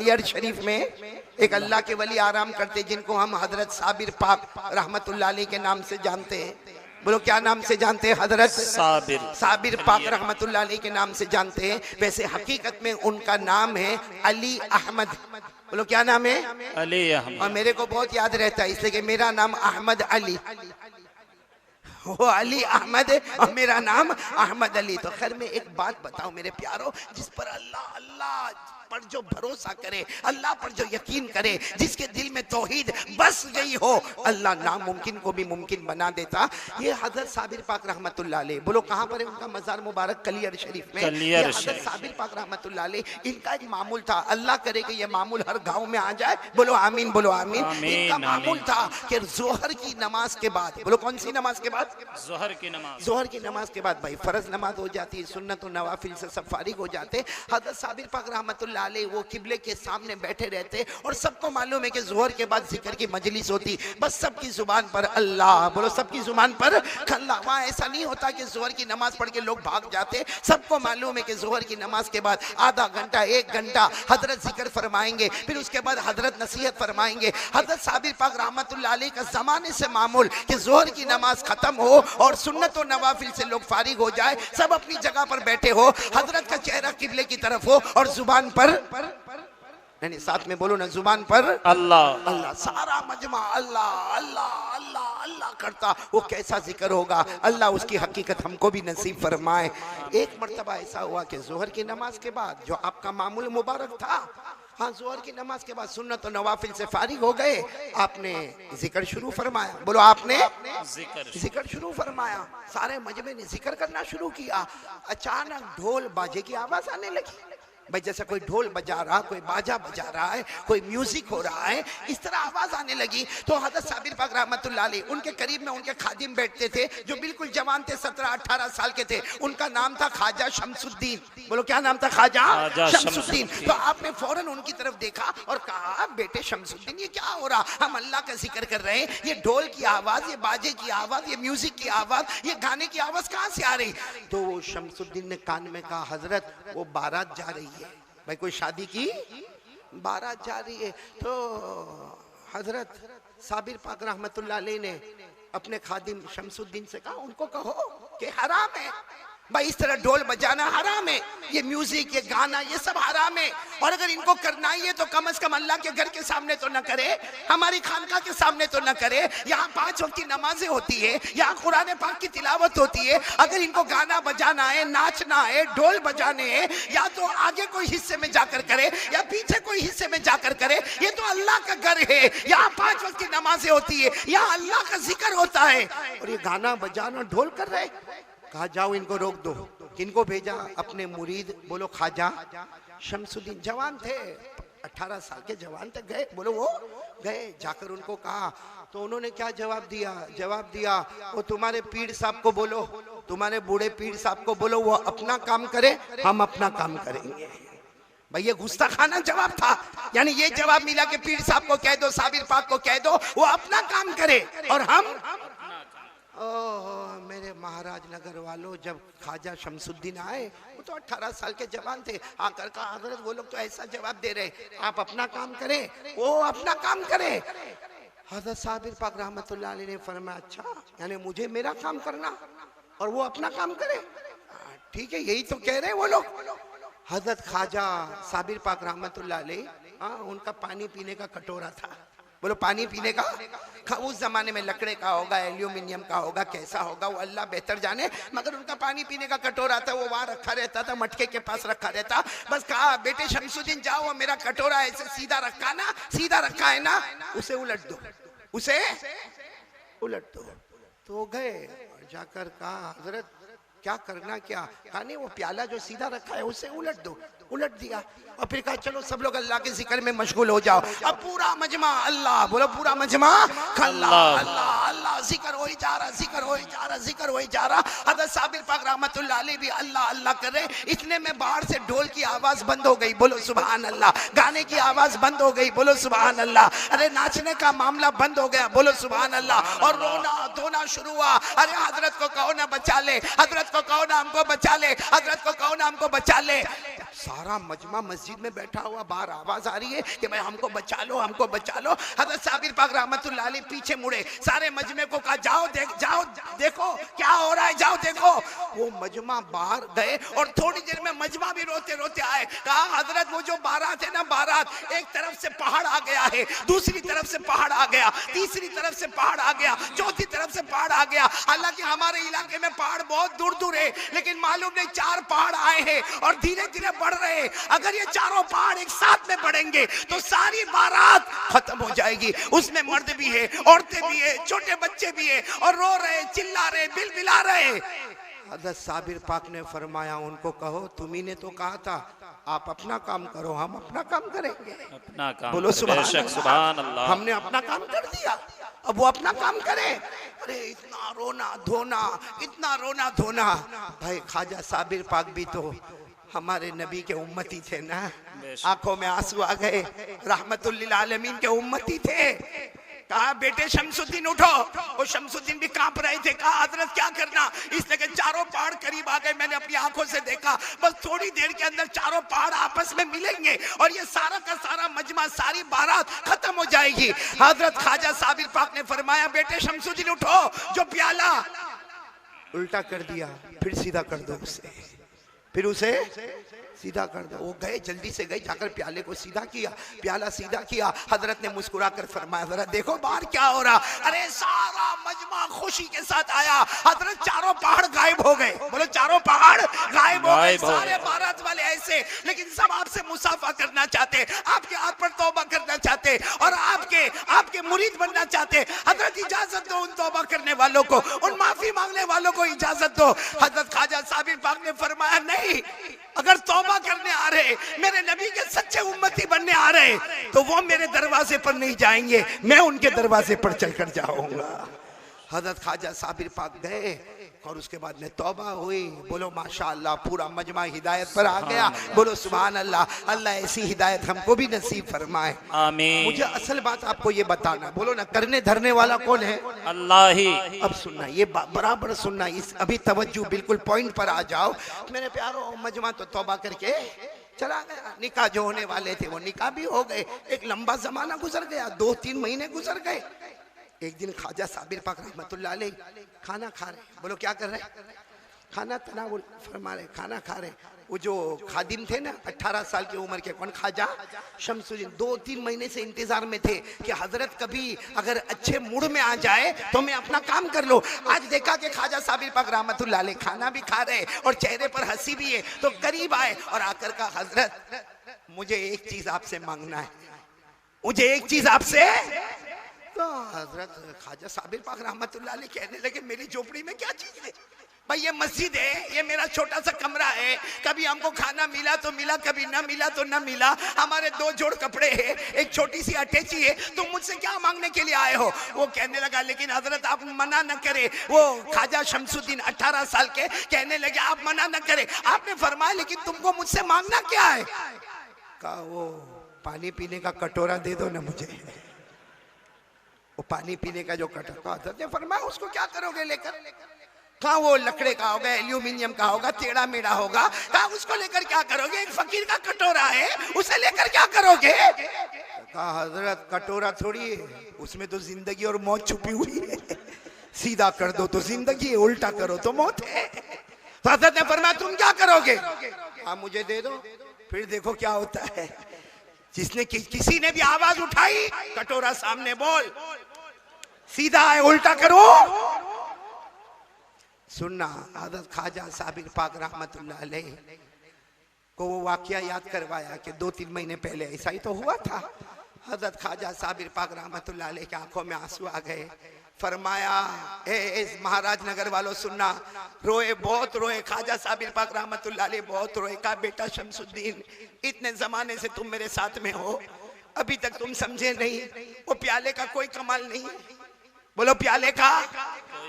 कलियर शरीफ में एक अल्लाह के वली आराम करते जिनको हम हजरत साबिर पाक रहमतुल्लाह अलैह के नाम से जानते हैं। बोलो क्या नाम से जानते हैं? हजरत साबिर पाक रहमतुल्लाह अलैह के नाम से जानते हैं। वैसे हकीकत में उनका नाम है अली अहमद। बोलो क्या नाम है? अली अहमद। और मेरे को बहुत याद रहता है इसलिए कि मेरा नाम अहमद अली, वो अली अहमद है और मेरा नाम अहमद अली। तो खैर मैं एक बात बताऊं मेरे प्यारो, जिस पर अल्लाह अल्लाह पर जो भरोसा करे, अल्लाह पर जो यकीन करे, जिसके दिल में तौहीद बस गई हो, अल्लाह नामुमकिन को भी मुमकिन बना देता। ये हजरत साबिर पाक रहमतुल्लाह अलैह, बोलो कहाँ पर है उनका मजार मुबारक? कलियर शरीफ में। हजरत साबिर पाक रहमतुल्लाह अलैह, इनका एक मामूल था, अल्लाह करे कि ये मामूल हर गाँव में आ जाए। बोलो आमीन, बोलो आमीन। इनका मामूल था कि जोहर की नमाज के बाद, बोलो कौन सी नमाज के बाद? जोहर की नमाज के बाद भाई फर्ज नमाज हो जाती है, सुन्नत और नवाफिल से सब फारिग हो जाते। हजरत साबिर पाक रहमतुल्लाह अलैह वो किबले के सामने बैठे रहते और सबको मालूम है कि जोहर के बाद जिक्र की मजलिस होती, बस सबकी जुबान पर अल्लाह, बोलो सबकी जुबान पर अल्लाह। वहाँ ऐसा नहीं होता कि जोहर की नमाज पढ़ के लोग भाग जाते। सबको मालूम है कि जोहर की नमाज के बाद आधा घंटा 1 घंटा हजरत जिक्र फरमाएंगे, फिर उसके बाद हजरत नसीहत फरमाएंगे। हजरत साबिर पाक रहमतुल्लाह अलैह का जमाने से मामूल कि जोहर की नमाज खत्म हो और सुन्नत और नवाफिल से लोग फारिग हो जाए, सब अपनी जगह पर बैठे हो, हजरत का चेहरा किबले की तरफ हो और जुबान पर नहीं, साथ में बोलो ना, जुबान पर अल्लाह अल्लाह, सारा मजमा अल्लाह अल्लाह अल्लाह अल्लाह करता। वो कैसा जिक्र होगा, अल्लाह उसकी हकीकत हमको भी नसीब फरमाए। एक मर्तबा ऐसा हुआ कि जोहर की नमाज के बाद जो आपका मामूल मुबारक था, हाँ जोहर की नमाज के बाद सुन्नत और नवाफिल से फारिग हो गए, आपने जिक्र शुरू फरमाया। बोलो आपने जिक्र शुरू फरमाया, सारे मजमे ने जिक्र करना शुरू किया। अचानक ढोल बाजे की आवाज आने लगी। भाई जैसे कोई ढोल बजा रहा, कोई बाजा बजा रहा है, कोई म्यूजिक हो रहा है, इस तरह आवाज आने लगी। तो हजरत साबिर पाक रहमतुल्लाह अलैह, उनके करीब में उनके खादिम बैठते थे जो बिल्कुल जवान थे, 17-18 साल के थे। उनका नाम था ख्वाजा शमसुद्दीन। बोलो क्या नाम था? ख्वाजा शमसुद्दीन। तो आपने फौरन उनकी तरफ देखा और कहा, बेटे शमसुद्दीन ये क्या हो रहा? हम अल्लाह का जिक्र कर रहे हैं, ये ढोल की आवाज, ये बाजे की आवाज, ये म्यूजिक की आवाज, ये गाने की आवाज कहाँ से आ रही? तो शमसुद्दीन ने कान में कहा, हजरत वो बारात जा रही है। भाई कोई शादी की बारात जा रही है। तो हजरत साबिर पाक रहमतुल्लाह अलैह ने अपने खादिम शमसुद्दीन से कहा, उनको कहो कि हराम है भाई, इस तरह ढोल बजाना हराम है, ये म्यूजिक, ये गाना, ये सब हराम है। और अगर इनको करना ही है तो कम से कम अल्लाह के घर के सामने तो न करे, हमारी खानका के सामने तो न करे। यहाँ 5 वक्त की नमाजें होती है, यहाँ कुरान पाक की तिलावत होती है। अगर इनको गाना बजाना है, नाचना है, ढोल बजाने हैं, या तो आगे कोई हिस्से में जाकर करे या पीछे कोई हिस्से में जाकर करे। ये तो अल्लाह का घर है, यहाँ 5 वक्त की नमाजें होती है, यहाँ अल्लाह का जिक्र होता है, और ये गाना बजाना ढोल कर रहे। कहा जाओ इनको रोक दो। किनको भेजा? अपने मुरीद, बोलो ख्वाजा शमसुद्दीन, जवान थे, 18 साल के जवान तक गए। बोलो वो गए, जाकर उनको कहा। तो उन्होंने क्या जवाब दिया? जवाब दिया, वो तुम्हारे पीर साहब को बोलो, तुम्हारे बूढ़े पीर साहब को बोलो, वो अपना काम करे, हम अपना काम करेंगे। भाई ये गुस्ताखाना जवाब था। यानी ये जवाब मिला कि पीर साहब को कह दो, साबिर पाक को कह दो, वो अपना काम करे और हम। ओह मेरे महाराज नगर वालों, जब ख्वाजा शमसुद्दीन आए, वो तो 18 साल के जवान थे, आकर कहा, हजरत वो लोग तो ऐसा जवाब दे रहे, आप अपना काम करें, वो अपना काम करे। हजरत साबिर पाक रहमतुल्लाह अलैह ने फरमाया, अच्छा यानी मुझे मेरा काम करना और वो अपना काम करे? ठीक है, यही तो कह रहे वो लोग। हजरत ख्वाजा साबिर पाक रहमतुल्लाह अलैह, उनका पानी पीने का कटोरा था। बोलो पानी पीने का, उस जमाने में लकड़े का होगा, एल्यूमिनियम का होगा, कैसा होगा वो अल्लाह बेहतर जाने, मगर उनका पानी पीने का कटोरा था, वो वहां रखा रहता था, मटके के पास रखा रहता। बस कहा, बेटे शमसुद्दीन जाओ, वो मेरा कटोरा ऐसे सीधा रखा ना, सीधा रखा है ना, उसे उलट दो, उसे उलट दो। तो गए और जाकर कहा, हजरत क्या करना? क्या कहा? नहीं वो प्याला जो सीधा रखा है उसे उलट दो। उलट दिया और फिर कहा चलो सब लोग अल्लाह के जिक्र में मशगूल हो जाओ। अब पूरा मजमा अल्लाह, बोलो पूरा मजमा अल्लाह अल्लाह अल्लाह, जिक्र हो ही जा रहा, जिक्र हो ही जा रहा, जिक्र हो ही जा रहा। हज़रत साबिर पाक रहमतुल्लाह अलैह भी अल्लाह अल्लाह कर रहे। इतने में बाहर से ढोल की आवाज बंद हो गई, बोलो सुभान अल्लाह। गाने की आवाज बंद हो गई, बोलो सुभान अल्लाह। अरे नाचने का मामला बंद हो गया, बोलो सुभान अल्लाह। और रोना धोना शुरू हुआ, अरे हजरत को कहो ना बचा ले, हजरत को कहो ना हमको बचा ले, हजरत को कहो ना हमको बचा ले। सारा मजमा मस्जिद में बैठा हुआ, बाहर आवाज आ रही है कि भाई हमको बचा लो, हमको बचा लो। हजरत साबिर पाक रहमतुल्लाह अलैह पीछे मुड़े, सारे मजमे को कहा जाओ देखो क्या हो रहा है, जाओ देखो। वो मजमा बाहर गए और थोड़ी देर में मजमा भी रोते रोते आए। कहा हजरत वो जो बारात है ना, बारात एक तरफ से पहाड़ आ गया है, दूसरी तरफ से पहाड़ आ गया, तीसरी तरफ से पहाड़ आ गया, चौथी तरफ से पहाड़ आ गया। हालांकि हमारे इलाके में पहाड़ बहुत दूर दूर है, लेकिन मालूम नहीं 4 पहाड़ आए हैं और धीरे धीरे बढ़ रहे हैं। अगर ये चारों पहाड़ एक साथ में बढ़ेंगे तो सारी बारात खत्म हो जाएगी। उसमें मर्द भी है, औरतें भी है, छोटे बच्चे भी है और रो रहे, चिल्ला रहे, बिलबिला रहे। हज़रत साबिर पाक ने फरमाया उनको कहो तुमी ने तो कहा था आप अपना काम करो, हम अपना काम करेंगे। अपना काम बोलो सुभान अल्लाह। हमने अपना काम कर दिया, अब वो अपना काम करे। अरे इतना रोना धोना, इतना रोना धोना। भाई ख्वाजा साबिर पाक भी तो हमारे नबी के उम्मती थे ना, आंखों में आंसू आ गए, रहमतुल लिल आलमीन के उम्मती थे। कहा बेटे शमसुद्दीन उठो। वो शमसुद्दीन भी कांप रहे थे। कहा हजरत क्या करना, इसलिए कि चारों पहाड़ करीब आ गए। मैंने अपनी आंखों से देखा, बस थोड़ी देर के अंदर चारों पहाड़ आपस में मिलेंगे और ये सारा का सारा मजमा, सारी बारात खत्म हो जाएगी। हजरत ख्वाजा साबिर पाक ने फरमाया बेटे शमसुद्दीन उठो, जो प्याला उल्टा कर दिया फिर सीधा कर दो उसे, फिर उसे सीधा कर दो। वो गए, जल्दी से गए, जाकर प्याले को सीधा किया, प्याला सीधा किया। हजरत ने मुस्कुरा कर फरमाया जरा देखो बाहर क्या हो रहा। अरे सारा मजमा खुशी के साथ आया। हजरत चारों पहाड़ गायब हो गए। बोलो चारों पहाड़ गायब हो गए। सारे बारात वाले ऐसे, लेकिन सब आपसे मुसाफा करना चाहते, आपके हाथ पर तौबा करना चाहते और आपके मुरीद बनना चाहते। हजरत इजाजत दो उन तौबा करने वालों को, उन माफी मांगने वालों को इजाजत दो। हजरत ख्वाजा साबिर पाक ने फरमाया नहीं, अगर तौबा करने आ रहे, मेरे नबी के सच्चे उम्मती बनने आ रहे, तो वो मेरे दरवाजे पर नहीं जाएंगे, मैं उनके दरवाजे पर चलकर जाऊंगा। हजरत ख्वाजा साबिर पाक गए और उसके बाद में तौबा हुई। बोलो माशाअल्लाह, पूरा मजमा हिदायत पर आ गया। बोलो सुभान अल्लाह। अल्लाह ऐसी हिदायत हमको भी नसीब फरमाए, आमीन। मुझे असल बात आपको ये बताना, बोलो ना करने धरने वाला कौन है? अल्लाह ही। अब सुनना, ये बराबर सुनना, इस अभी तवज्जो, बिल्कुल पॉइंट पर आ जाओ मेरे प्यारो। मजमा तो तौबा करके चला गया, निकाह जो होने वाले थे वो निकाह भी हो गए। एक लंबा जमाना गुजर गया, 2-3 महीने गुजर गए। एक दिन ख्वाजा साबिर पाक रहमतुल्लाह अलैह खाना खा रहे। बोलो क्या कर रहे? खाना तनावुल फरमा रहे, खाना खा रहे। वो जो खादिम थे ना 18 साल की उम्र के, कौन? ख्वाजा शमसुद्दीन। 2-3 महीने से इंतजार में थे कि हजरत कभी अगर अच्छे मूड में आ जाए तो मैं अपना काम कर लो। आज देखा कि ख्वाजा साबिर पाक रहमतुल्लाह अलैह खाना भी खा रहे और चेहरे पर हंसी भी है, तो करीब आए और आकर कहा हजरत मुझे एक चीज आपसे मांगना है, मुझे एक चीज आपसे। तो हजरत ख्वाजा साबिर पाक रहमतुल्लाह अलैह कहने लगे मेरी झोपड़ी में क्या चीज है? भाई ये मस्जिद है, ये मेरा छोटा सा कमरा है, कभी हमको खाना मिला तो मिला, कभी ना मिला तो ना मिला। हमारे 2 जोड़ कपड़े हैं, एक छोटी सी अटैची है, तुम मुझसे क्या मांगने के लिए आए हो? वो कहने लगा लेकिन हजरत आप मना न करे। वो ख्वाजा शमसुद्दीन 18 साल के कहने लगे आप मना न करे। आपने फरमाया लेकिन तुमको मुझसे मांगना क्या है? कहा वो पानी पीने का कटोरा दे दो ना मुझे। वो पानी पीने का जो कटोरा, हजरत ने फरमाया उसको क्या करोगे लेकर? कहा वो लकड़े का होगा, एल्यूमिनियम का होगा, टेढ़ा मेढ़ा होगा। कहा उसको लेकर क्या करोगे? एक फकीर का कटोरा है, उसे लेकर क्या करोगे? कहा हजरत कटोरा थोड़ी है, उसमें तो जिंदगी और मौत छुपी हुई है। सीधा कर दो तो जिंदगी है, उल्टा करो तो मौत है। तो हजरत ने फरमाया तुम क्या करोगे? हाँ मुझे दे दो, फिर देखो क्या होता है। जिसने किसी ने भी आवाज उठाई, कटोरा सामने, बोल सीधा है उल्टा करो। सुनना, हजरत ख्वाजा साबिर पाक रहमतुल्लाह अलैह को वो वाकया याद करवाया कि 2-3 महीने पहले ऐसा ही तो हुआ था। हजरत ख्वाजा साबिर पाक रहमतुल्लाह अलैह की आंखों में आंसू आ गए। फरमाया ए महाराज नगर वालों सुनना, रोए, बहुत रोए। ख्वाजा साबिर पाक रहमतुल्लाह अलैह बहुत रोए। कहा बेटा शमसुद्दीन इतने जमाने से तुम मेरे साथ में हो, अभी तक तुम समझे नहीं, वो प्याले का कोई कमाल नहीं है। बोलो प्याले का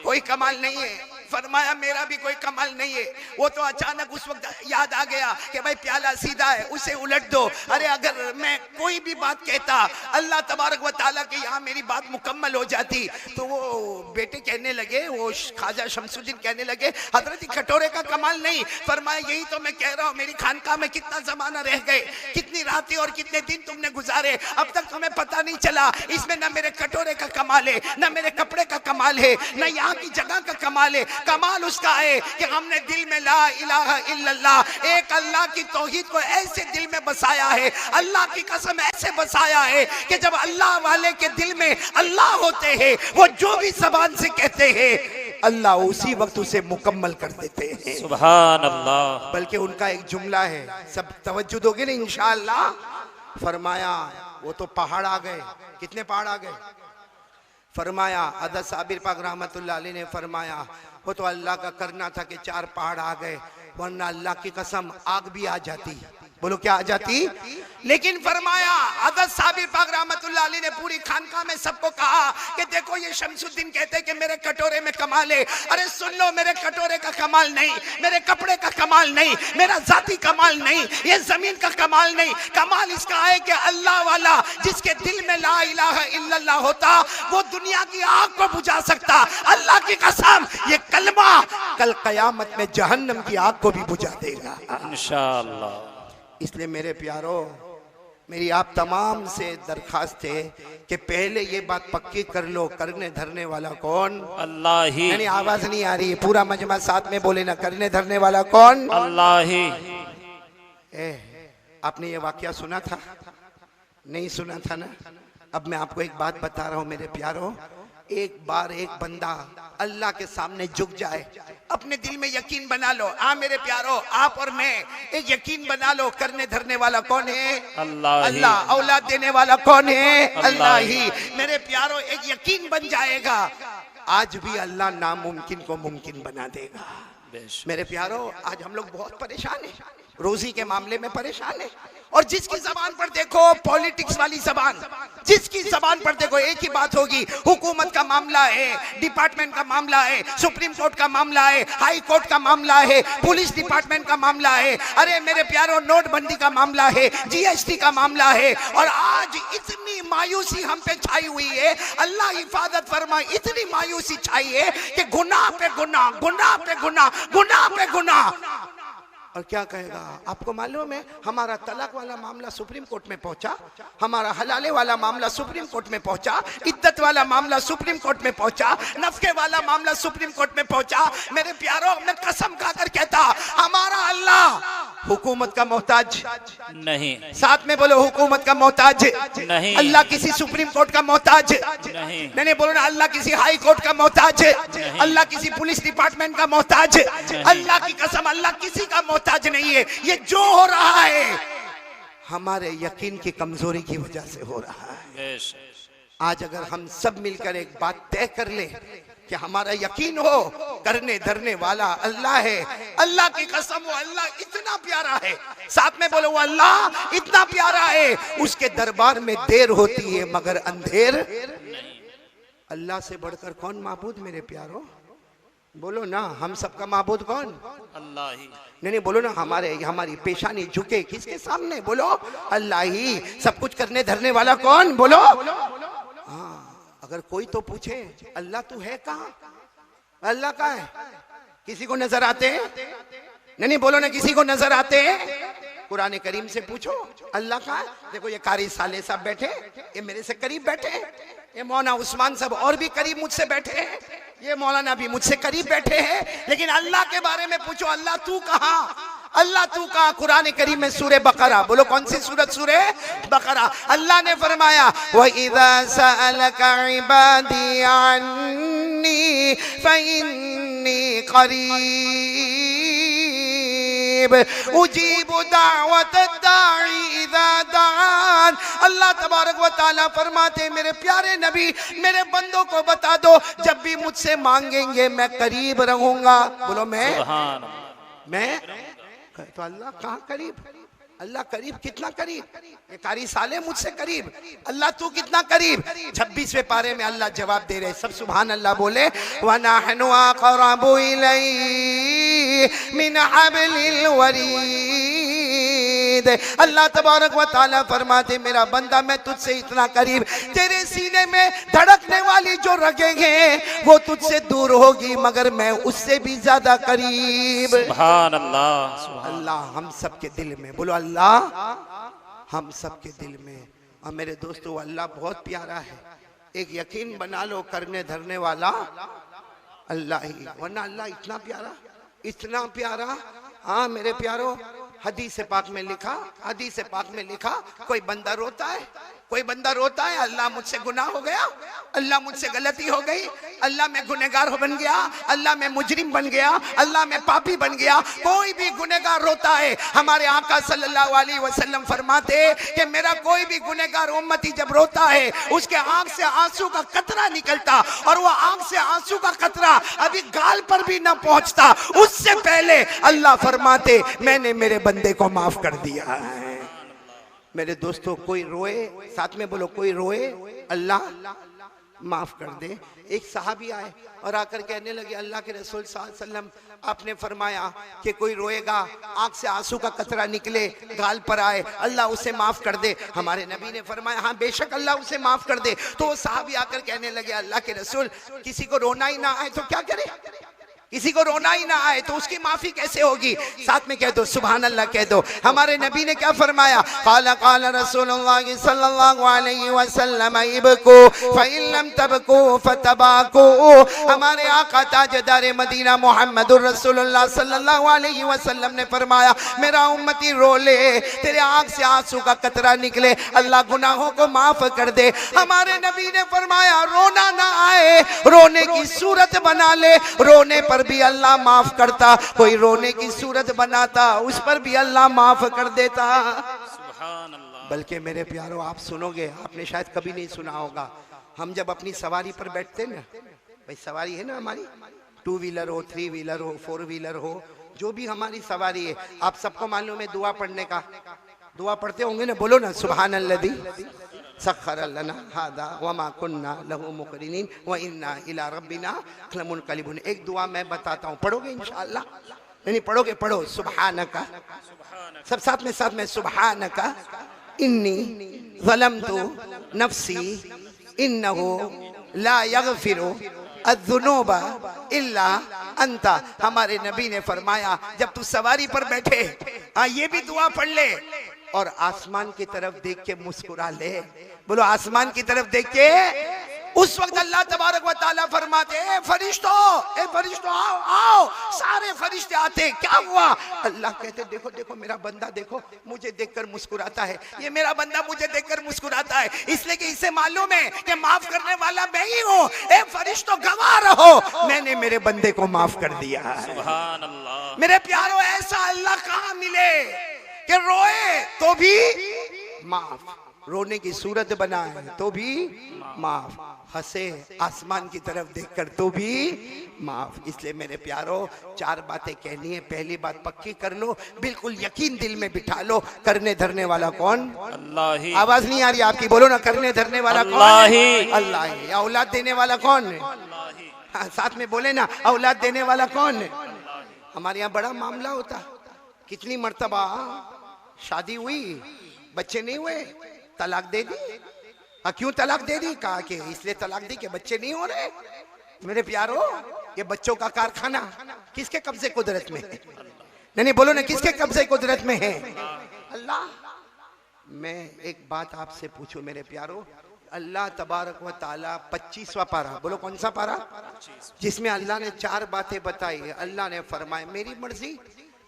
कोई कमाल नहीं है। फरमाया मेरा भी कोई कमाल नहीं है। वो तो अचानक उस वक्त याद आ गया कि भाई प्याला सीधा है, उसे उलट दो। अरे अगर मैं कोई भी बात कहता अल्लाह तबारक व तआला के यहाँ मेरी बात मुकम्मल हो जाती। तो वो बेटे कहने लगे, वो ख्वाजा शमसुद्दीन कहने लगे हजरत कटोरे का कमाल नहीं। फरमाया यही तो मैं कह रहा हूँ, मेरी खानकाह में कितना जमाना रह गए, कितनी रातें और कितने दिन तुमने गुजारे, अब तक तुम्हें पता नहीं चला। इसमें न मेरे कटोरे का कमाल है, न मेरे कपड़े का कमाल है, न यहाँ की जगह का कमाल है। कमाल उसका है कि हमने दिल में ला इलाहा इल्लल्लाह, एक अल्लाह की तौहीद को ऐसे दिल में बसाया है, अल्लाह की कसम ऐसे बसाया है कि जब अल्लाह वाले के दिल में अल्लाह होते हैं, वो जो भी ज़बान से कहते हैं अल्लाह उसी वक्त उसे मुकम्मल कर देते हैं। सुभान अल्लाह। बल्कि उनका एक जुमला है, सब तवज्जो दोगे ना इंशाअल्लाह। फरमाया वो तो पहाड़ आ गए। कितने पहाड़ आ गए? फरमाया हज़रत साबिर पाक रहमतुल्लाह अलैह ने फरमाया वो तो अल्लाह का करना था कि 4 पहाड़ आ गए, वरना अल्लाह की कसम आग भी आ जाती। बोलो क्या आ जाती? लेकिन फरमाया हज़रत साबिर पाक रहमतुल्लाह अलैह ने पूरी खानकाह में सबको कहा कि देखो ये शमसुद्दीन कहते हैं कि मेरे कटोरे में कमाल है। अरे सुन लो, मेरे कटोरे का कमाल नहीं, मेरे कपड़े का कमाल नहीं, मेरा जाती कमाल नहीं, ये जमीन का कमाल नहीं। कमाल इसका है कि अल्लाह वाला जिसके दिल में ला इलाहा इल्लल्लाह होता वो दुनिया की आग को बुझा सकता। अल्लाह की कसम ये कलमा कल कयामत में जहन्नम की आग को भी बुझा देगा इंशाअल्लाह। इसलिए मेरे प्यारो, मेरी आप तमाम से दरखास्त है कि पहले ये बात पक्की कर लो, करने धरने वाला कौन? अल्लाह ही। यानी आवाज नहीं आ रही है, पूरा मजमा साथ में बोले ना, करने धरने वाला कौन? अल्लाह ही। आपने ये वाकया सुना था? नहीं सुना था ना? अब मैं आपको एक बात बता रहा हूँ मेरे प्यारो। एक बार एक बंदा अल्लाह के सामने झुक जाए, अपने दिल में यकीन बना लो। हाँ मेरे प्यारो, आप और मैं एक यकीन बना लो, करने धरने वाला कौन है? अल्लाह। अल्लाह। औलाद देने वाला कौन है? अल्लाह ही। मेरे प्यारो एक यकीन बन जाएगा, आज भी अल्लाह नामुमकिन को मुमकिन बना देगा। मेरे प्यारो आज हम लोग बहुत परेशान हैं, रोजी के मामले में परेशान है। और जिसकी जबान पर देखो पॉलिटिक्स वाली जबान, जिसकी जबान पर देखो एक ही बात होगी, हुकूमत का मामला है, डिपार्टमेंट का मामला है, सुप्रीम कोर्ट का मामला है, हाई कोर्ट का मामला है, पुलिस डिपार्टमेंट का मामला है। अरे मेरे प्यारो नोटबंदी का मामला है, जीएसटी का मामला है। और आज इतनी मायूसी हम पे छाई हुई है, अल्लाह हिफाजत फरमाए, इतनी मायूसी छाई है कि गुनाह पे गुनाह, गुनाह पे गुनाह, गुनाह पे गुनाह। और क्या कहेगा? आपको मालूम है हमारा तलाक वाला मामला सुप्रीम कोर्ट में पहुंचा, हमारा हलाले वाला मामला सुप्रीम कोर्ट में पहुंचा, इद्दत वाला मामला सुप्रीम कोर्ट में पहुंचा, नफके वाला मामला सुप्रीम कोर्ट में पहुंचा। मेरे प्यारो मैं कसम खाकर कहता, हमारा अल्लाह हुकूमत का मोहताज नहीं। साथ में बोलो, हुकूमत का मोहताज नहीं। अल्लाह किसी सुप्रीम कोर्ट का मोहताज नहीं। नहीं बोलो ना, अल्लाह किसी हाई कोर्ट का मोहताज, अल्लाह किसी पुलिस डिपार्टमेंट का मोहताज, अल्लाह की कसम अल्लाह किसी का मोहताज नहीं है। ये जो हो रहा है हमारे यकीन की कमजोरी की वजह से हो रहा है। आज अगर हम सब मिलकर एक बात तय कर ले कि हमारा यकीन हो करने धरने वाला अल्लाह है, अल्लाह की कसम वो अल्लाह इतना प्यारा है, साथ में बोलो वो अल्लाह इतना प्यारा है, उसके दरबार में देर होती है मगर अंधेर। अल्लाह से बढ़कर कौन माबूद मेरे प्यारो? बोलो ना, हम सबका माबूद कौन? अल्लाह ही। नहीं बोलो ना, हमारी पेशानी झुके किसके सामने? बोलो अल्लाह ही। सब कुछ करने धरने वाला कौन? बोलो हाँ। अगर कोई तो पूछे अल्लाह तू है कहाँ? अल्लाह कहाँ है? किसी को नजर आते हैं? नहीं बोलो ना, किसी को नजर आते हैं? कुरान करीम से पूछो अल्लाह कहाँ है? देखो ये कारी साले साहब बैठे, ये मेरे से करीब बैठे, ये मौलाना उस्मान साहब और भी करीब मुझसे बैठे हैं, ये मौलाना भी मुझसे करीब बैठे हैं। लेकिन अल्लाह के बारे में पूछो, अल्लाह तू कहाँ? अल्लाह तू कहाँ? कुरान करीम में सूरे बकरा, बोलो कौन सी सूरत? सूरे बकरा। अल्लाह ने फरमाया व इज़ा सअलका इबादी अन्नी फइन्नी करीब उजीबु दावत दाई इज़ा दान। अल्लाह तबारक व तआला फरमाते मेरे प्यारे नबी, मेरे बंदों को बता दो जब भी मुझसे मांगेंगे मैं करीब रहूंगा। बोलो मैं तो अल्लाह कहाँ करीब? अल्लाह करीब, कितना करीब, ये कारी साले मुझसे करीब, अल्लाह तू कितना करीब। 26वें पारे में अल्लाह जवाब दे रहे, सब सुभान अल्लाह बोले। वनहनु अक़रबु इलैहि मिन हब्लिल वरीद। अल्लाह तबारक व तआला फरमाते मेरा बंदा मैं तुझसे इतना करीब, तेरे सीने में धड़कने वाली जो रगें हैं वो तुझसे दूर होगी मगर मैं उससे भी ज्यादा करीब। सुभान अल्लाह। अल्लाह हम सबके दिल में, बोलो अल्लाह हम सबके दिल में। और मेरे दोस्तों अल्लाह बहुत प्यारा है, एक यकीन बना लो करने धरने वाला अल्लाह ही, वरना अल्लाह इतना प्यारा, इतना प्यारा। हाँ मेरे प्यारो, हदीस पाक में लिखा, हदीस पाक में लिखा कोई बंदा रोता है, कोई बंदा रोता है अल्लाह मुझसे गुनाह हो गया, अल्लाह मुझसे गलती हो गई, अल्लाह मैं गुनहगार बन गया, अल्लाह मैं मुजरिम बन गया, अल्लाह मैं पापी बन गया। कोई भी गुनहगार रोता है, हमारे आका सल्लल्लाहु अलैहि वसल्लम फरमाते कि मेरा कोई भी गुनहगार उम्मती जब रोता है उसके आंख से आंसू का कतरा निकलता और वो आंख से आंसू का कतरा अभी गाल पर भी ना पहुंचता उससे पहले अल्लाह फरमाते मैंने मेरे बंदे को माफ कर दिया है। मेरे दोस्तों कोई रोए, साथ में बोलो कोई रोए अल्लाह माफ कर दे। एक सहाबी आए और आकर कहने लगे अल्लाह के रसूल सल्लल्लाहु अलैहि वसल्लम आपने फरमाया कि कोई रोएगा आंख से आंसू का कतरा निकले गाल पर आए अल्लाह उसे माफ कर दे। हमारे नबी ने फरमाया हाँ बेशक अल्लाह उसे माफ कर दे। तो वो सहाबी आकर कहने लगे अल्लाह के रसूल किसी को रोना ही ना आए तो क्या करे, किसी को रोना ही ना आए तो उसकी माफी कैसे होगी। साथ में कह दो सुभान अल्लाह कह दो। हमारे नबी ने क्या फरमाया, क़ाला क़ाला रसूलुल्लाह सल्लल्लाहु अलैहि वसल्लम इबकू फ़इन लम तबकू फतबाकू। हमारे आका ताजदार मदीना मुहम्मदुर रसूलुल्लाह सल्लल्लाहु अलैहि वसल्लम ने फरमाया मेरा उम्मती रो ले, तेरे आंख से आंसू का कतरा निकले अल्लाह गुनाहों को माफ कर दे। हमारे नबी ने फरमाया रोना ना आए रोने की सूरत बना ले, रोने पर भी अल्लाह माफ करता, कोई रोने की सूरत बनाता उस पर भी अल्लाह माफ कर देता। सुभान अल्लाह। बल्कि मेरे प्यारो आप सुनोगे, आपने शायद कभी नहीं सुना होगा, हम जब अपनी सवारी पर बैठते ना, भाई सवारी है ना हमारी, 2 व्हीलर हो 3 व्हीलर हो 4 व्हीलर हो जो भी हमारी सवारी है, आप सबको मालूम है दुआ पढ़ने का, दुआ पढ़ते होंगे ना, बोलो ना सुभान अल्लज़ी सख्खर लना हादा वमा कुन्ना लहू मुकरिनीन व इन्ना इला रब्बिना लमुनक़लिबून। एक दुआ मैं बताता हूँ, पढ़ोगे इंशाअल्लाह? नहीं पढ़ोगे, पढ़ो सुब्हानका, सब साथ में सुब्हानका इन्नी ज़लमतु नफ्सी इन्नहु ला यग़फिरु अज़्ज़ुनूबा इल्ला अंता। हमारे नबी ने फरमाया जब तू सवारी पर बैठे ये भी दुआ पढ़ ले और आसमान की तरफ देख के मुस्कुरा ले, बोलो आसमान की तरफ देख के। उस वक्त अल्लाह तबारक व तआला फरमाते ए फरिश्तों आओ आओ, सारे फरिश्ते आते, क्या हुआ? अल्लाह कहते देखो देखो मेरा बंदा देखो मुझे देखकर मुस्कुराता है, ये मेरा बंदा मुझे देखकर मुस्कुराता है इसलिए कि इसे मालूम है कि माफ करने वाला मैं ही हूँ। ए फरिश्तों गवाह रहो मैंने मेरे बंदे को माफ कर दिया है। सुभान अल्लाह। मेरे प्यारो ऐसा अल्लाह कहाँ मिले कि रोए तो भी माफ, रोने की सूरत बनाए तो भी माफ, हंसे आसमान की तरफ देखकर तो भी माफ। इसलिए मेरे प्यारो 4 बातें कहनी है। पहली बात पक्की कर लो, बिल्कुल यकीन दिल में बिठा लो, करने धरने वाला कौन? अल्लाह ही। आवाज नहीं आ रही आपकी, बोलो ना करने धरने वाला कौन? अल्लाह ही। अल्लाह ही। या औलाद देने वाला कौन है? हाँ, साथ में बोले ना औलाद देने वाला कौन है? हमारे यहाँ बड़ा मामला होता, कितनी मर्तबा शादी हुई बच्चे नहीं हुए, तलाक दे दी। क्यों तलाक दे दी? कहा कि इसलिए तलाक दी कि बच्चे नहीं हो रहे। मेरे प्यारो ये बच्चों का कारखाना किसके कब्जे कुदरत में है? नहीं बोलो ना किसके कब्जे कुदरत में है? अल्लाह। मैं एक बात आपसे पूछूं मेरे प्यारो, अल्लाह तबारक व ताला 25वां पारा, बोलो कौन सा पारा? जिसमें अल्लाह ने 4 बातें बताई। अल्लाह ने फरमाया मेरी मर्जी,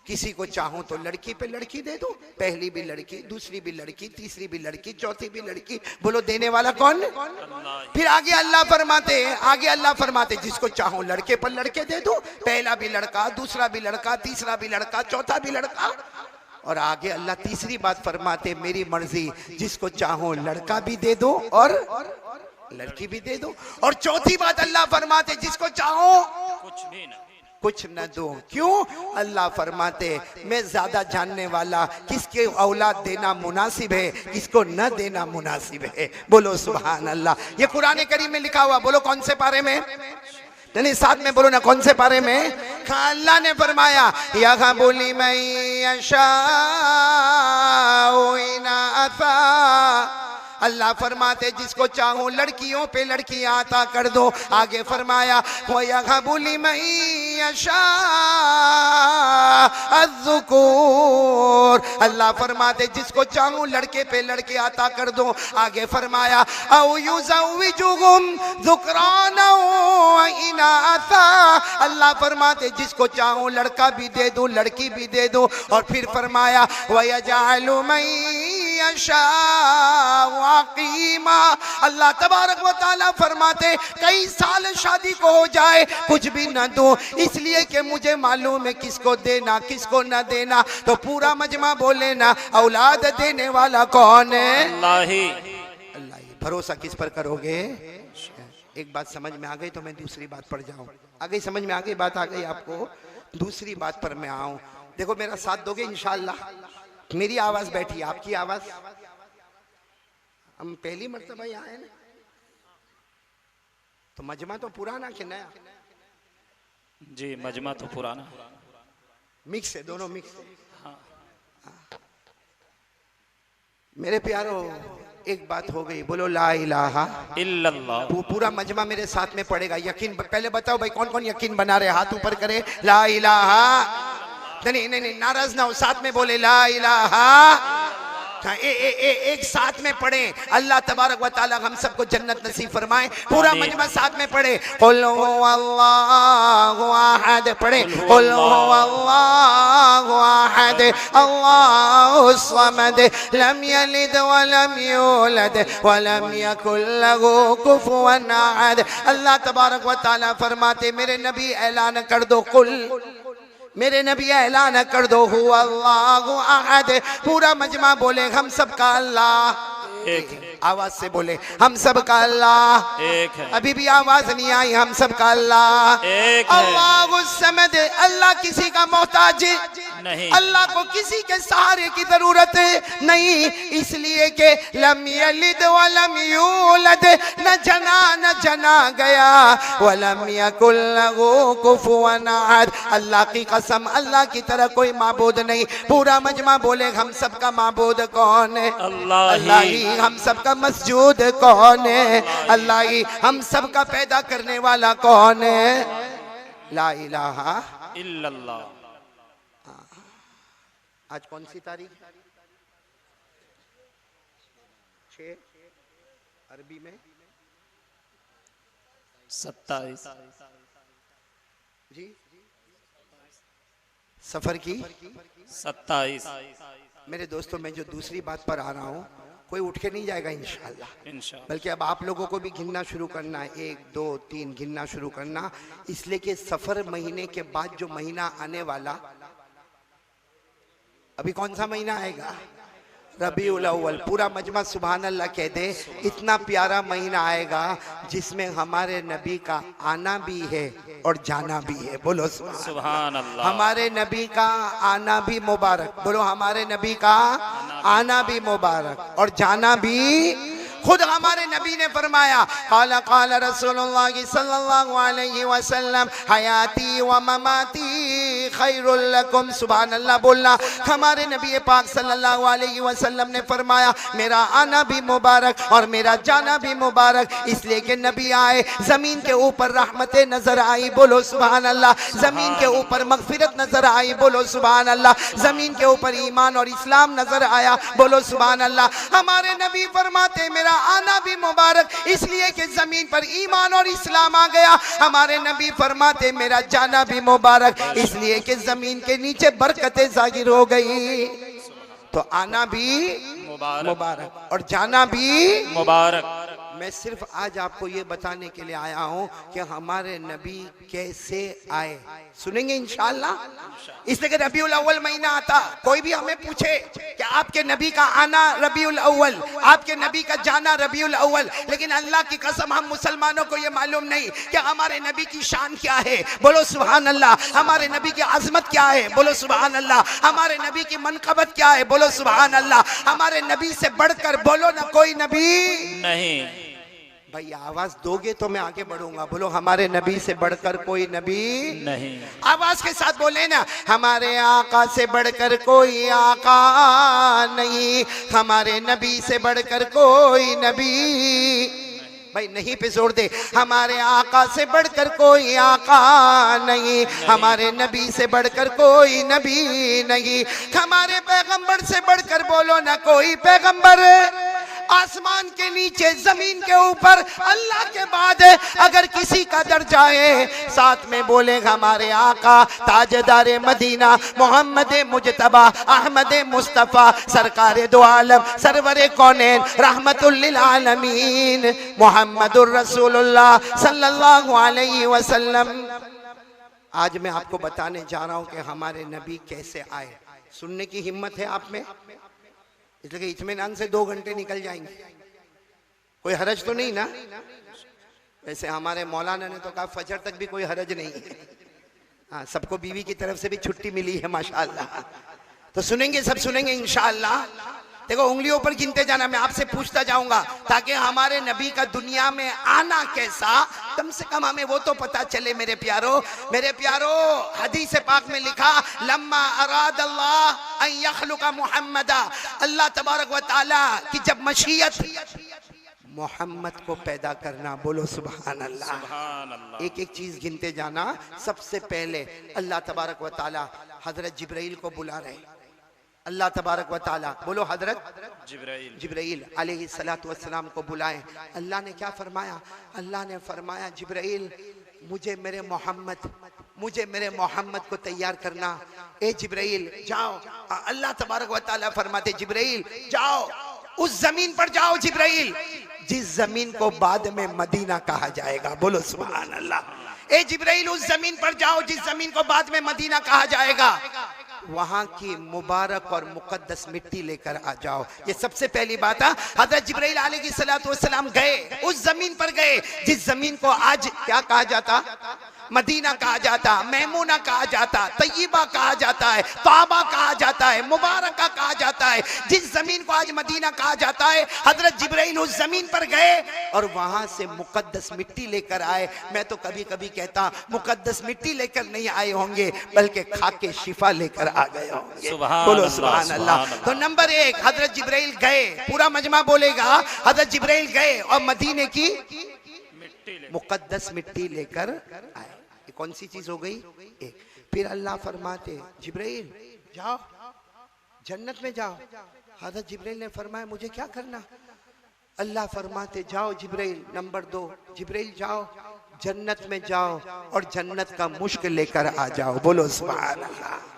किसी को चाहूं तो लड़की पे लड़की दे दूं, पहली भी लड़की, दूसरी भी लड़की, तीसरी भी लड़की, चौथी भी लड़की। बोलो देने वाला कौन? फिर आगे अल्लाह फरमाते जिसको चाहूं लड़के पर लड़के दे दूं, पहला भी लड़का, दूसरा भी लड़का, तीसरा भी लड़का, चौथा भी लड़का। और आगे अल्लाह तीसरी बात फरमाते मेरी मर्जी, जिसको चाहूं लड़का भी दे दो और लड़की भी दे दो। और चौथी बात अल्लाह फरमाते जिसको चाहो कुछ न दूं। क्यों? अल्लाह फरमाते मैं ज्यादा जानने वाला, किसके औलाद देना मुनासिब है, किसको न देना मुनासिब है। बोलो सुभान अल्लाह। ये कुरान करीम में लिखा हुआ। बोलो कौन से पारे में? नहीं, साथ में बोलो ना, कौन से पारे में? अल्लाह ने फरमाया या बोली मैं अल्लाह फरमाते जिसको चाहूं लड़कियों पे लड़कियां आता कर दो। आगे फरमाया वो यगबुली मैयशाअज़्ज़ुकूर। अल्लाह फरमाते जिसको चाहूं लड़के पे लड़के आता कर दो। आगे फरमाया औ युज़व्विजुहुम ज़ुकराना व इनासा। अल्लाह फरमाते जिसको चाहूं लड़का भी दे दूं लड़की भी दे दूं। और फिर फरमाया व यजअलु वाक़ीमा। अल्लाह तबारक व तआला फरमाते कई साल शादी को हो जाए कुछ भी न दूं, इसलिए कि मुझे मालूम है किसको देना किसको न देना। तो पूरा मजमा बोले ना औलाद देने वाला कौन है? अल्लाह ही। अल्लाह ही। भरोसा किस पर करोगे? एक बात समझ में आ गई तो मैं दूसरी बात पर जाऊं। आ गई समझ में? आ गई बात? आ गई आपको? दूसरी बात पर मैं आऊं। देखो मेरा साथ दोगे इंशाअल्लाह? मेरी आवाज बैठी, आपकी आवाज। हम पहली मर्तबा यहाँ है ना, तो मजमा तो पुराना कि नया? जी मजमा तो पुराना। मिक्स है, दोनों मिक्स है। हाँ। मेरे प्यारो एक बात हो गई। बोलो ला इलाहा इल्लल्लाह। पूरा मजमा मेरे साथ में पड़ेगा। यकीन पहले बताओ भाई कौन कौन यकीन बना रहे? हाथ ऊपर करे। ला इलाहा। नहीं नहीं नहीं, नाराज ना हो, साथ में बोले ला इलाहा। एक साथ में पढ़े। अल्लाह तबारक व तआला हम सबको जन्नत नसीब फरमाए। पूरा मजमा साथ में पढ़े। कुल हुवल्लाहु अहद पढ़े। कुल हुवल्लाहु अहद अल्लाहुस समद लम यलिद व लम यूलद व लम यकुल लहू कुफुवन अहद। अल्लाह तबारक व तआला फरमाते मेरे नबी ऐलान कर दो, कुल मेरे नबी ऐलान कर दो हुवा अल्लाहु अहद। पूरा मजमा बोले हम सबका अल्लाह एक है। आवाज से बोले हम सबका अल्लाह एक है। अभी भी आवाज नहीं आई। हम सबका अल्लाह एक है। अल्लाहु समद। अल्लाह किसी का मोहताज नहीं। अल्लाह को किसी के सहारे की जरूरत नहीं, इसलिए कि लम यलिद व लम यूलद, न जना गया, व लम यकुल लहू कुफुवन अहद। अल्लाह की कसम अल्लाह की तरह कोई माबूद नहीं। पूरा मजमा बोले हम सबका माबूद कौन है? अल्लाह ही। हम सबका मस्जूद कौन है? अल्लाह ही। हम सबका पैदा करने वाला कौन है? ला इलाहा इल्लल्लाह। आज कौन सी तारीख? 6 अरबी में 27 जी सफर की 27। मेरे दोस्तों मैं जो दूसरी बात पर आ रहा हूँ कोई उठ के नहीं जाएगा इंशाअल्लाह। इंशाअल्लाह। बल्कि अब आप लोगों को भी गिनना शुरू करना है। 1 2 3 गिनना शुरू करना, इसलिए कि सफर महीने के बाद जो महीना आने वाला, अभी कौन सा महीना आएगा? रबीउल अव्वल। पूरा मजमा सुभान अल्लाह कह दे। इतना प्यारा महीना आएगा जिसमें हमारे नबी का आना भी है और जाना भी है। बोलो सुभान अल्लाह। हमारे नबी का आना भी मुबारक। बोलो हमारे नबी का आना भी मुबारक और जाना भी। खुद हमारे नबी ने फरमाया काला काला रसूलुल्लाह सल्लल्लाहु अलैहि वसल्लम हयाती व ममाती खैरुल लकुम। सुभान अल्लाह बोलना। हमारे नबी पाक सल्लल्लाहु अलैहि वसल्लम ने फरमाया मेरा आना भी मुबारक और मेरा जाना भी मुबारक, इसलिए कि नबी आए जमीन के ऊपर रहमतें नजर आई। बोलो सुभान अल्लाह। जमीन के ऊपर मगफिरत नजर आई। बोलो सुभान अल्लाह। जमीन के ऊपर ईमान और इस्लाम नजर आया। बोलो सुभान अल्लाह। हमारे नबी फरमाते मेरा आना भी मुबारक, इसलिए कि जमीन पर ईमान और इस्लाम आ गया। हमारे नबी फरमाते मेरा जाना भी मुबारक, इसलिए कि जमीन के नीचे बरकतें जाहिर हो गई। तो आना भी मुबारक और जाना भी मुबारक। मैं सिर्फ आज आपको ये बताने के लिए आया हूँ कि हमारे नबी कैसे आए, सुनेंगे इंशाअल्लाह। इसलिए कि रबीउल अव्वल महीना आता, कोई भी हमें पूछे कि आपके नबी का आना रबीउल अव्वल, आपके नबी का जाना रबीउल अव्वल, लेकिन अल्लाह की कसम हम मुसलमानों को ये मालूम नहीं कि हमारे नबी की शान क्या है, बोलो सुभान अल्लाह। हमारे नबी की अजमत क्या है, बोलो सुभान अल्लाह। हमारे नबी की मनकबत क्या है, बोलो सुभान अल्लाह। हमारे नबी से बढ़कर बोलो ना कोई नबी नहीं। भाई आवाज दोगे तो मैं आगे बढ़ूंगा, बोलो हमारे नबी से बढ़कर कोई नबी नहीं। आवाज के साथ बोले ना, हमारे आका से बढ़कर कोई आका नहीं, हमारे नबी से बढ़कर कोई नबी, भाई नहीं पे जोर दे, हमारे आका से बढ़कर कोई आका नहीं, हमारे नबी से बढ़कर कोई नबी नहीं, हमारे पैगंबर से बढ़कर बोलो ना कोई पैगंबर। आसमान के नीचे जमीन के ऊपर अल्लाह के बाद अगर किसी का दर्जा है, साथ में बोले हमारे आका ताजदार मदीना मोहम्मद मुजतबा अहमद मुस्तफ़ा सरकार दो आलम सरवरे कौनैन रहमतुल लिल आलमीन मोहम्मदुर रसूलुल्लाह सल्लल्लाहु अलैहि वसल्लम। आज मैं आपको बताने जा रहा हूं कि हमारे नबी कैसे आए। सुनने की हिम्मत है आप में? इसलिए कि इत्मीनान से 2 घंटे निकल जाएंगे, कोई हरज तो नहीं ना? वैसे हमारे मौलाना ने तो कहा फजर तक भी कोई हरज नहीं है। हाँ, सबको बीवी की तरफ से भी छुट्टी मिली है माशाअल्लाह। तो सुनेंगे, सब सुनेंगे इंशाअल्लाह। देखो उंगलियों पर गिनते जाना, मैं आपसे पूछता जाऊंगा ताकि हमारे नबी का दुनिया में आना कैसा, कम से कम हमें वो तो पता चले। मेरे प्यारो, मेरे प्यारो, हदीस पाक में लिखा लम्मा अराद अल्लाह अन यखलुका मुहम्मदा, अल्लाह तबारक व तआला की जब मशीयत मोहम्मद को पैदा करना, बोलो सुभान अल्लाह। सुभान अल्लाह। एक एक चीज गिनते जाना। सबसे पहले अल्लाह तबारक व तआला हजरत जिब्राइल को बुला रहे। अल्लाह तबारक व तआला, बोलो हजरत जिब्राइल अलैहिस्सलातु वस्सलाम को बुलाएं। अल्लाह ने क्या फरमाया? अल्लाह ने फरमाया जिब्राइल मुझे मेरे मोहम्मद को तैयार करना। ए जिब्राइल जाओ। अल्लाह तबारक व तआला फरमाते जिब्राइल जाओ उस जमीन पर जाओ, जिब्राइल जिस जमीन को बाद में मदीना कहा जाएगा, बोलो सुभान अल्लाह। ए जिब्राइल उस जमीन पर जाओ जिस जमीन को बाद में मदीना कहा जाएगा, वहां की मुबारक और मुकद्दस मिट्टी लेकर आ जाओ। ये सबसे पहली बात है। हजरत जिब्राइल अलैहिस्सलातु वस्सलाम गए, उस जमीन पर गए जिस जमीन को आज क्या कहा जाता? मदीना कहा जाता, मैमूना कहा जाता, तय्यबा कहा जाता है, तौबा कहा जाता है, मुबारका कहा जाता है। जिस जमीन को आज मदीना कहा जाता है, हजरत जिब्राइल उस जमीन पर गए और वहां से मुकद्दस मिट्टी लेकर आए। मैं तो कभी कभी कहता मुकद्दस मिट्टी लेकर नहीं आए होंगे, बल्कि खा के शिफा लेकर आ गए होंगे, बोलो सुभान अल्लाह। तो नंबर 1 हजरत जिब्राइल गए, पूरा मजमा बोलेगा हजरत जिब्राइल गए और मदीने की मुकद्दस मिट्टी लेकर आए। ये कौन सी चीज हो गई? एक। फिर अल्लाह फरमाते जिब्राइल जाओ जन्नत में जाओ। हजरत जिब्राइल ने फरमाया मुझे क्या करना? अल्लाह फरमाते जाओ जिब्राइल। नंबर 2 जिब्राइल जाओ जन्नत में जाओ और जन्नत का मुश्क लेकर आ जाओ, बोलो सुभान अल्लाह।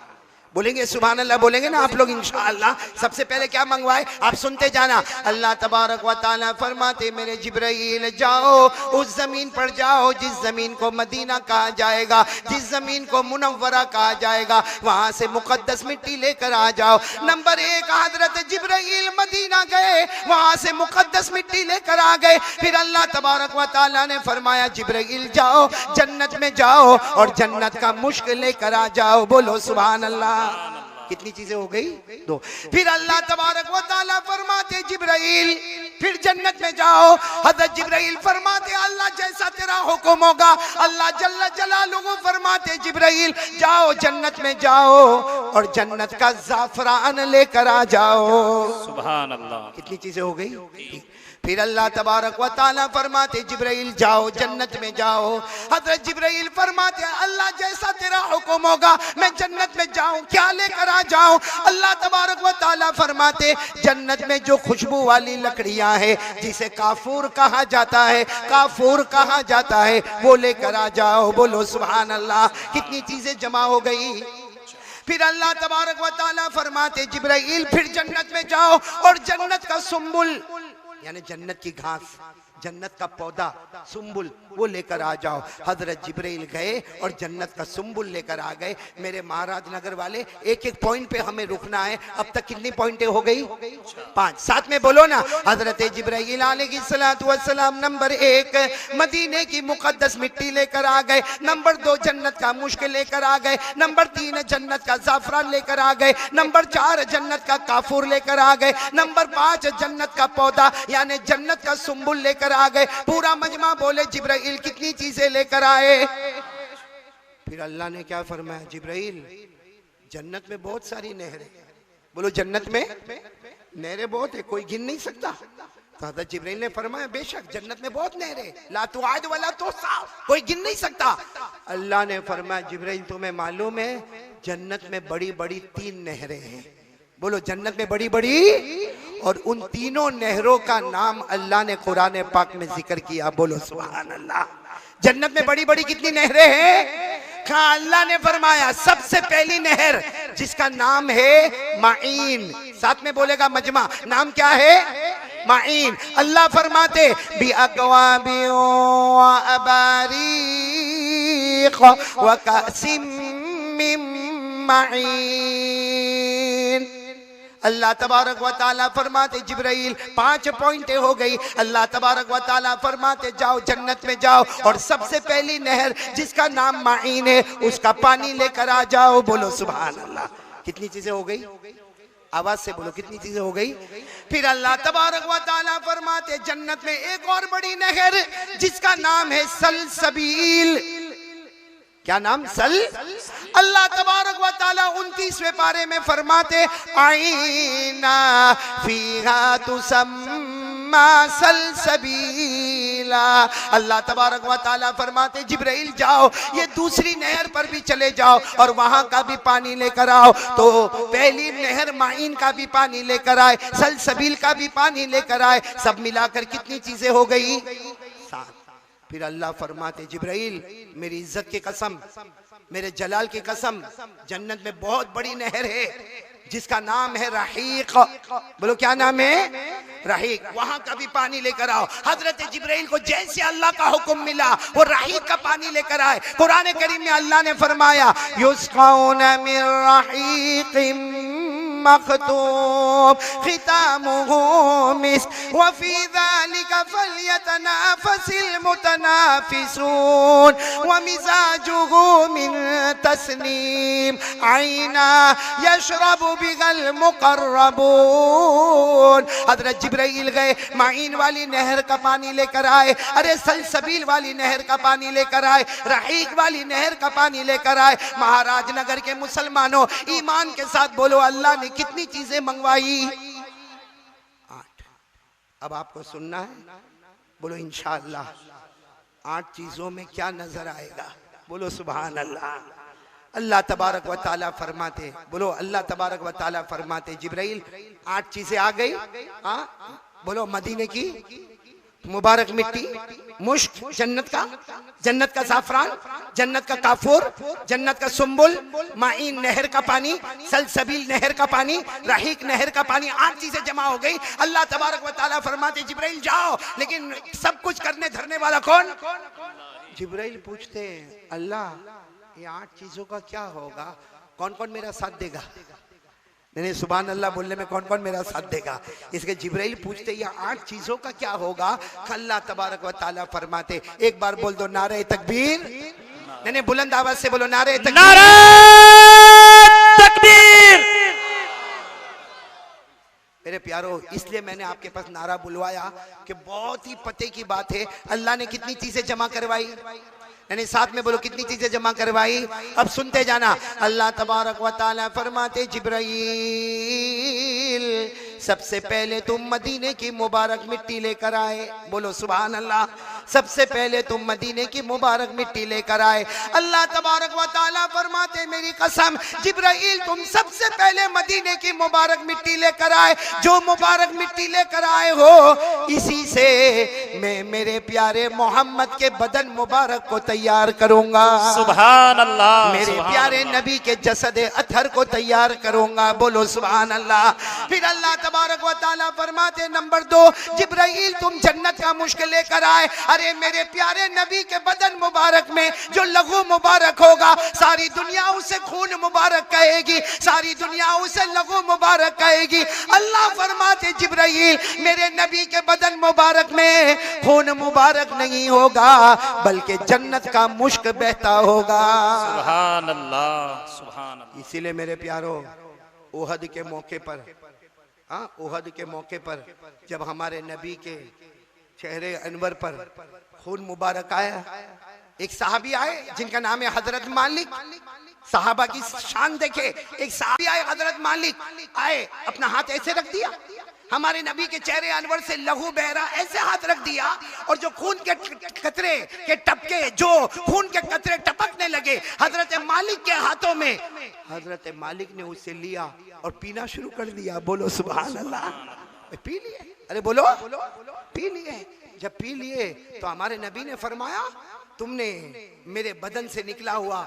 बोलेंगे सुभान अल्लाह, बोलेंगे ना आप लोग इंशाअल्लाह। सबसे पहले क्या मंगवाए आप सुनते जाना। अल्लाह तबारक व तआला फरमाते मेरे जिब्राइल जाओ उस जमीन पर जाओ जिस जमीन को मदीना कहा जाएगा, जिस जमीन को मुनव्वरा कहा जाएगा, वहां से मुकद्दस मिट्टी लेकर आ जाओ। नंबर 1 हजरत जिब्राइल मदीना गए, वहां से मुकद्दस मिट्टी लेकर आ गए। फिर अल्लाह तबारक व तआला ने फरमाया जिब्राइल जाओ जन्नत में जाओ और जन्नत का मुश्क लेकर आ जाओ, बोलो सुभान अल्लाह। कितनी चीजें हो गई? 2। फिर अल्लाह तबारक व तआला फरमाते जिब्राइल फिर जन्नत में जाओ। हजरत जिब्राइल फरमाते अल्लाह जैसा तेरा हुक्म होगा। अल्लाह जल्ल जलालुहु फरमाते जिब्राइल जाओ जन्नत में जाओ और जन्नत का ज़ाफ़रान लेकर आ जाओ, सुभान अल्लाह। कितनी चीजें हो गई? फिर अल्लाह तबारक व तआला फरमाते जिब्राइल जाओ जन्नत में जाओ। हजरत जिब्राइल फरमाते अल्लाह जैसा तेरा हुक्म होगा मैं जन्नत में जाऊं, क्या लेकर आ जाऊं? अल्लाह तबारक व तआला फरमाते जन्नत में जो खुशबू वाली लकड़ियां है जिसे काफूर कहा जाता है, काफूर कहा जाता है, वो लेकर आ जाओ, बोलो सुभान अल्लाह। कितनी चीजें जमा हो गई? फिर अल्लाह तबारक व तआला फरमाते जिब्राइल फिर जन्नत में जाओ और जन्नत का सुम्बुल यानी जन्नत की घास, जन्नत का पौधा सुम्बुल, वो लेकर आ जाओ। हजरत जिब्राइल गए और जन्नत का सुम्बुल लेकर आ गए। मेरे महाराज नगर वाले, एक एक पॉइंट पे हमें रुकना है। अब तक कितनी पॉइंटें हो गई? 5। साथ में बोलो ना, हजरत जिब्राइल अलैहिस्सलातु वस्सलाम नंबर 1 मदीने की मुकद्दस मिट्टी लेकर आ गए। नंबर 2 जन्नत का मुश्क लेकर आ गए। नंबर 3 जन्नत का जाफरान लेकर आ गए। नंबर 4 जन्नत का काफूर लेकर आ गए। नंबर 5 जन्नत का पौधा यानी जन्नत का सुम्बुल लेकर आ गए। पूरा मजमा बोले जिब्राइल कितनी चीजें लेकर आए? फिर अल्लाह ने क्या फरमाया? जिब्राइल जन्नत में बहुत सारी नहरें, बोलो जन्नत में नहरें बहुत है, कोई गिन नहीं सकता। तो हज़रत जिब्राइल ने फरमाया बेशक जन्नत में बहुत नहरें, ला तुआद वला तुहसा, कोई गिन नहीं सकता। अल्लाह ने फरमाया जिब्राइल तुम्हें मालूम है जन्नत में बड़ी बड़ी 3 नहरें हैं, बोलो जन्नत में बड़ी बड़ी, और उन तीनों नहरों का नाम अल्लाह ने कुरान पाक में जिक्र किया, बोलो सुभान अल्लाह। जन्नत में बड़ी बड़ी कितनी नहरें हैं? कहा अल्लाह ने फरमाया सबसे पहली नहर जिसका नाम है माइन, साथ में बोलेगा मजमा, नाम क्या है? माइन। अल्लाह फरमाते बी अकवाबी व अबारीक व कासिम मिन माइन। अल्लाह तबारक व ताला फरमाते जिब्राइल 5 पॉइंटें हो गई। अल्लाह तबारक व ताला फरमाते जाओ जन्नत में जाओ और सबसे पहली नहर जिसका नाम माइन है उसका पानी लेकर आ जाओ, बोलो सुभान अल्लाह। कितनी चीजें हो गई? आवाज से बोलो कितनी चीजें हो गई? फिर अल्लाह तबारक व ताला फरमाते जन्नत में एक और बड़ी नहर जिसका नाम है सलसबील। क्या नाम? सल। अल्लाह तबारक व ताला 29वें पारे में फरमाते आईना फीहा तुसम्मा सलसबीला। अल्लाह तबारक व ताला फरमाते जिब्राइल जाओ ये दूसरी नहर पर भी चले जाओ और वहां का भी पानी लेकर आओ। तो पहली नहर माइन का भी पानी लेकर आए, सलसबील का भी पानी लेकर आए, सब मिलाकर कितनी चीजें हो गई? 7। फिर अल्लाह फरमाते जिब्राइल मेरी इज्जत की कसम, मेरे जलाल की कसम, जन्नत में बहुत बड़ी नहर है जिसका नाम है रहीक, बोलो क्या नाम है? रहीक। वहां का भी पानी लेकर आओ। हजरत जिब्राइल को जैसे अल्लाह का हुक्म मिला वो रहीक का पानी लेकर आए। कुरान करीम में अल्लाह ने फरमाया युस्क़ौना मिन रहीक़िम मख़तूम ख़ितामुहु मिस्क व फ़ी ज़ालिका फ़ल्यतनाफ़सिल मुतनाफ़िसून व मिज़ाजुहु मिन तस्नीम ऐना यशरबु बिहल मुक़र्रबून। हज़रत जिब्राइल गए माइन वाली नहर का पानी लेकर आए, अरे सलसबील वाली नहर का पानी लेकर आए, रहीक वाली नहर का पानी लेकर आए। महाराजनगर के मुसलमानों ईमान के साथ बोलो अल्लाह ने कितनी चीजें मंगवाई? 8। अब आपको सुनना है, बोलो इंशाअल्लाह 8 चीजों में क्या नजर आएगा, बोलो सुभान अल्लाह। अल्लाह तबारक व ताला फरमाते, बोलो अल्लाह तबारक व ताला फरमाते जिब्राइल 8 चीजें आ गई। बोलो मदीने की मुबारक मिट्टी, मुश्क जन्नत का जाफरान, जन्नत का काफूर, जन्नत का सुम्बुल, माइन नहर का पानी, सलसबील नहर का पानी, रहीक नहर का पानी। 8 चीजें जमा हो गई। अल्लाह तबारक व ताला फरमाते जिब्राइल जाओ, लेकिन सब कुछ करने धरने वाला कौन? जिब्राइल पूछते हैं अल्लाह ये 8 चीजों का क्या होगा, कौन कौन मेरा साथ देगा? नहीं सुभान अल्लाह बोलने में कौन कौन मेरा साथ देगा? इसके जिब्राइल पूछते ये 8 चीजों का क्या होगा? अल्लाह तबारक व ताला फरमाते, एक बार बोल दो नारे तकबीर। नहीं बुलंद आवाज से बोलो नारे तकबीर। नारे तकबीर। मेरे प्यारो इसलिए मैंने आपके पास नारा बुलवाया कि बहुत ही पते की बात है। अल्लाह ने कितनी चीजें जमा करवाई, यानी साथ में बोलो कितनी चीजें जमा करवाई। अब सुनते जाना। अल्लाह तबारक व ताला फरमाते जिब्राइल सबसे पहले तुम मदीने की मुबारक मिट्टी लेकर आए, बोलो सुभान अल्लाह। सबसे पहले तुम मदीने की मुबारक मिट्टी लेकर आए। अल्लाह तबारक व तआला फरमाते मेरी कसम जिब्राइल तुम सबसे पहले मदीने की मुबारक मिट्टी लेकर आए। जो मुबारक मिट्टी लेकर आए हो इसी से मैं मेरे प्यारे मोहम्मद के बदन मुबारक को तैयार करूंगा। सुभान अल्लाह। मेरे सुभान प्यारे अल्लाह। नबी के जसद अथर को तैयार करूंगा। बोलो सुभान अल्लाह। फिर अल्लाह तबारक व तआला फरमाते नंबर 2 जिब्राइल तुम जन्नत का मुश्क लेकर आए। अरे मेरे प्यारे नबी के बदन मुबारक में जो लहू मुबारक होगा सारी दुनिया उसे खून मुबारक कहेगी, सारी दुनिया उसे लहू मुबारक कहेगी। अल्लाह फरमाते जिब्राइल मेरे नबी के बदन मुबारक में खून मुबारक नहीं होगा बल्कि जन्नत का मुश्क बहता होगा। सुभान अल्लाह। सुभान अल्लाह। इसीलिए मेरे प्यारो ओहद के मौके पर, हाँ ओहद के मौके पर जब हमारे नबी के चेहरे अनवर पर खून मुबारक आया, एक साहबी आए जिनका नाम है हजरत मालिक। साहबा की शान देखे, एक साहबी आए हजरत मालिक आए, अपना हाथ ऐसे रख दिया, हमारे नबी के चेहरे अनवर से लहू बह रहा, ऐसे हाथ रख दिया और जो खून के कतरे के टपके, जो खून के कतरे टपकने लगे हजरत मालिक के हाथों में, हजरत मालिक ने उसे लिया और पीना शुरू कर दिया। बोलो सुभान अल्लाह। पी लिए, अरे बोलो पी लिए। जब पी लिए तो हमारे नबी ने फरमाया तुमने मेरे बदन से निकला हुआ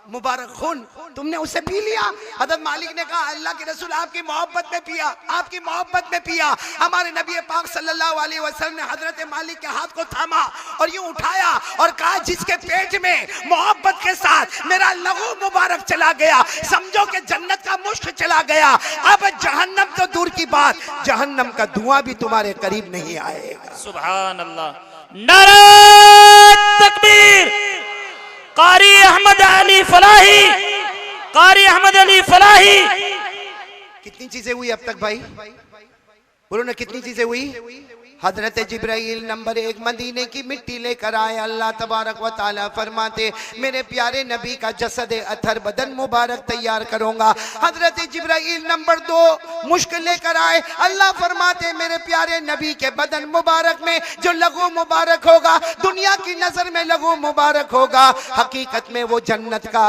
मुबारक खून तुमने उसे पी लिया। हजरत मालिक ने कहा अल्लाह के रसूल आपकी मोहब्बत में पिया, आपकी मोहब्बत में पिया। हमारे नबी पाक सल्लल्लाहु अलैहि वसल्लम ने हजरत मालिक के हाथ को थामा और यूं उठाया और कहा जिसके पेट में मोहब्बत के साथ मेरा लहू मुबारक चला गया समझो कि जन्नत का मुश्क चला गया। अब जहन्नम तो दूर की बात, जहन्नम का धुआं भी तुम्हारे करीब नहीं आएगा। सुभान अल्लाह। नारा तकबीर। कारी अहमद अली फलाही, कारी अहमद अली फलाही। कितनी चीजें हुई अब तक भाई, बोलो ना कितनी चीजें हुई। हजरत जिब्राइल नंबर 1 मदीने की मिट्टी लेकर आए। अल्लाह तबारक व तआला फरमाते मेरे प्यारे नबी का जसद अथर बदन मुबारक तैयार करूंगा। हजरत जिब्राइल नंबर 2 मुश्क लेकर आए। अल्लाह फरमाते मेरे प्यारे नबी के बदन मुबारक में जो लहू मुबारक होगा दुनिया की नजर में लहू मुबारक होगा, हकीकत में वो जन्नत का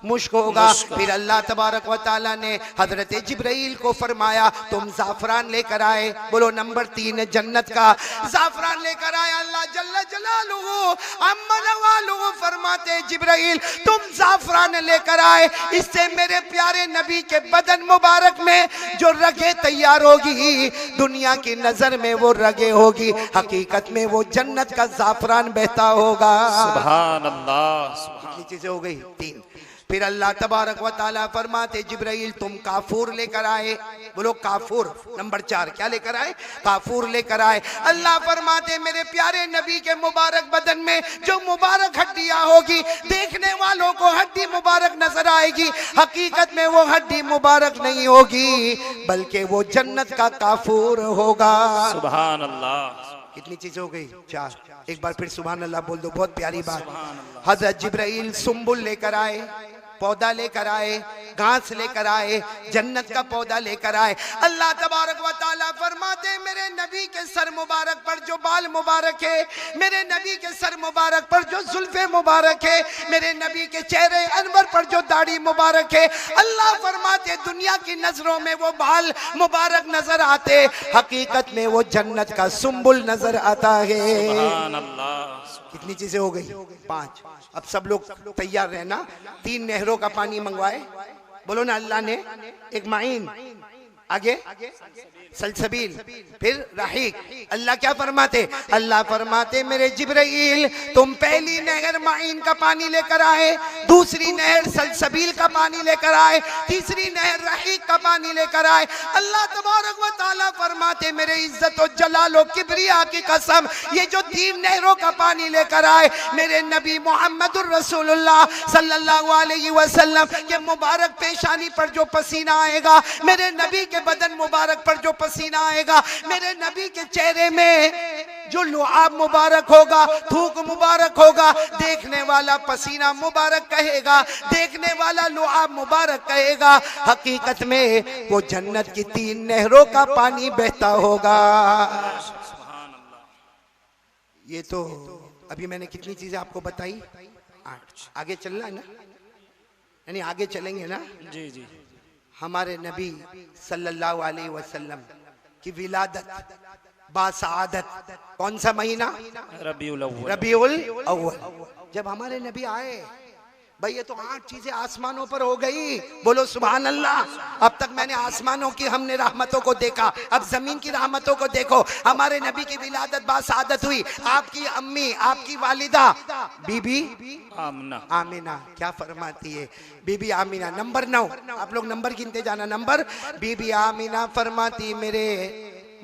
मुश्क होगा। फिर अल्लाह तबारक व तआला ने हजरत जिब्राइल को फरमाया तुम जाफरान लेकर आए। बोलो नंबर 3 जन्नत का जाफरान लेकर आए। अल्लाह जल्ल जलालुहु अम्मा नवालुहु फरमाते जिब्राइल तुम जाफरान लेकर आए, इससे मेरे प्यारे नबी के बदन मुबारक में जो रगे तैयार होगी दुनिया की नजर में वो रगे होगी, हकीकत में वो जन्नत का जाफरान बहता होगा। सुभान अल्लाह। कितनी चीजें हो गई? 3। फिर अल्लाह तबारक व तआला फरमाते जिब्राइल तुम काफूर लेकर आए। बोलो काफूर। नंबर 4 क्या लेकर आए? काफूर लेकर आए। अल्लाह फरमाते मेरे प्यारे नबी के मुबारक बदन में जो मुबारक हड्डियां होगी देखने वालों को हड्डी मुबारक नजर आएगी, हकीकत में वो हड्डी मुबारक नहीं होगी बल्कि वो जन्नत का काफूर होगा। सुभान अल्लाह। कितनी चीजें हो गई? 4। एक बार फिर सुभान अल्लाह बोल दो, बहुत प्यारी बात। हजरत जिब्राइल सुम्बुल लेकर आए, पौधा लेकर आए, घास लेकर आए, जन्नत का पौधा लेकर आए। अल्लाह तबारक व तआला फरमाते मेरे नबी के सर मुबारक पर जो बाल मुबारक है, मेरे नबी के सर मुबारक पर जो जुल्फे मुबारक है, मेरे नबी के चेहरे अनवर पर जो दाढ़ी मुबारक है, अल्लाह फरमाते दुनिया की नजरों में वो बाल मुबारक नजर आते, हकीकत में वो जन्नत का सुम्बुल नजर आता है। सुभान अल्लाह। कितनी चीजें हो गई? 5। अब सब लोग तैयार रहना। 3 नहरों का पानी मंगवाए। बोलो ना अल्लाह ने। एक माइन, आगे सलसबील, फिर राहिक। अल्लाह क्या फरमाते? अल्लाह फरमाते मेरे जिब्राइल तुम पहली नहर माइन का पानी लेकर आए, दूसरी नहर सलसबील का पानी लेकर आए, तीसरी नहर राहिक का पानी लेकर आए। अल्लाह तबारक व तआला फरमाते मेरे इज्जत और जलाल और किबरिया की कसम ये जो 3 नहरों का पानी लेकर आए मेरे नबी मोहम्मदुर रसूलुल्लाह सल्लल्लाहु अलैहि वसल्लम के मुबारक पेशानी पर जो पसीना आएगा, मेरे नबी के बदन मुबारक पर जो पसीना आएगा, मेरे नबी के चेहरे में जो लुआब मुबारक होगा, थूक मुबारक होगा, देखने वाला पसीना मुबारक कहेगा, देखने वाला लुआब मुबारक कहेगा, हकीकत में वो जन्नत की 3 नहरों का पानी बहता होगा। ये तो अभी मैंने कितनी चीजें आपको बताई, 8। आगे चलना है ना, यानी आगे चलेंगे ना। जी जी। हमारे नबी सल्लल्लाहु अलैहि वसल्लम की विलादत बासआदत कौन सा महीना? रबीउल अव्वल। रबीउल अव्वल। जब हमारे नबी आए भाई, ये तो 8 चीजें आसमानों पर हो गई। बोलो सुभान अल्लाह। अब तक मैंने आसमानों की हमने रहमतों को देखा, अब जमीन की रहमतों को देखो। हमारे नबी की विलादत बासआदत हुई। आपकी अम्मी, आपकी वालिदा बीबी आमना, आमिना क्या फरमाती है? बीबी आमिना नंबर 9, आप लोग नंबर गिनते जाना। नंबर, बीबी आमिना फरमाती मेरे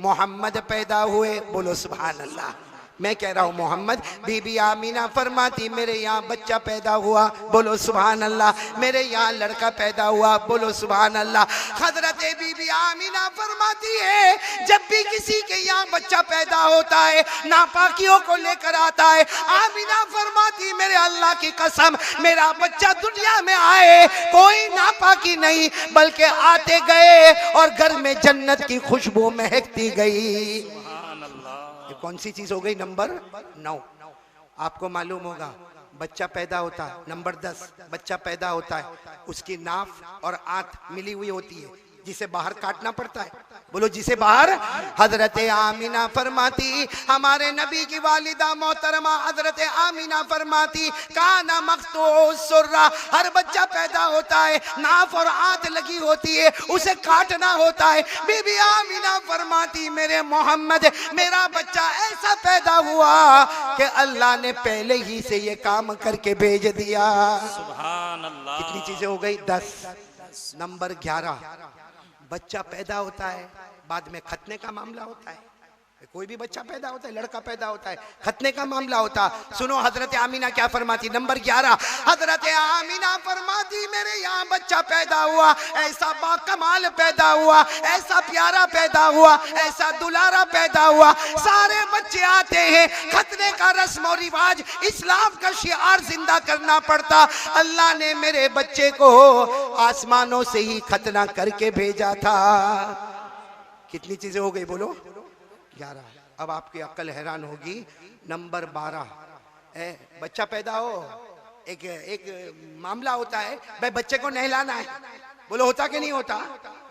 मोहम्मद पैदा हुए। बोलो सुभान अल्लाह। मैं कह रहा हूँ मोहम्मद। बीबी आमीना फरमाती मेरे यहाँ बच्चा पैदा हुआ। बोलो सुभान अल्लाह। मेरे यहाँ लड़का पैदा हुआ। बोलो सुभान अल्लाह। हजरत बीबी आमीना फरमाती है जब भी किसी के यहाँ बच्चा पैदा होता है नापाकियों को लेकर आता है। आमीना फरमाती मेरे अल्लाह की कसम, मेरा बच्चा दुनिया में आए कोई नापाकी नहीं, बल्कि आते गए और घर में जन्नत की खुशबू महकती गई। कौन सी चीज हो गई? नंबर 9। आपको मालूम होगा बच्चा पैदा होता है, नंबर 10 बच्चा पैदा होता है, उसकी नाफ और आंत मिली हुई होती है, जिसे बाहर काटना पड़ता है। बोलो जिसे बाहर। हजरत आमीना फरमाती, हमारे नबी की वालिदा मोहतरमा हजरत आमीना फरमाती काना मखतूस सुर्रा, हर बच्चा पैदा होता है नाफ और आंत लगी होती है, उसे काटना होता है। बीबी आमीना फरमाती मेरे मोहम्मद मेरा बच्चा ऐसा पैदा हुआ कि अल्लाह ने पहले ही से ये काम करके भेज दिया। सुभान अल्लाह। कितनी चीजें हो गई? 10। नंबर 11 बच्चा पैदा होता है, बाद में खतने का मामला होता है। कोई भी बच्चा पैदा होता है, लड़का पैदा होता है, खतने का मामला होता। सुनो हजरत आमीना क्या फरमाती। नंबर 11 हजरत आमीना फरमाती मेरे यहाँ बच्चा पैदा हुआ, ऐसा बाकमाल पैदा हुआ, ऐसा प्यारा पैदा हुआ, ऐसा दुलारा पैदा हुआ। सारे बच्चे आते हैं, खतने का रस्म और रिवाज इस्लाम का शिआर जिंदा करना पड़ता। अल्लाह ने मेरे बच्चे को आसमानों से ही खतना करके भेजा था। कितनी चीजें हो गई? बोलो 11। अब आपकी अक्ल हैरान होगी। नंबर 12 बच्चा पैदा हो, एक मामला होता है भाई, बच्चे को नहलाना है। बोलो होता कि नहीं होता?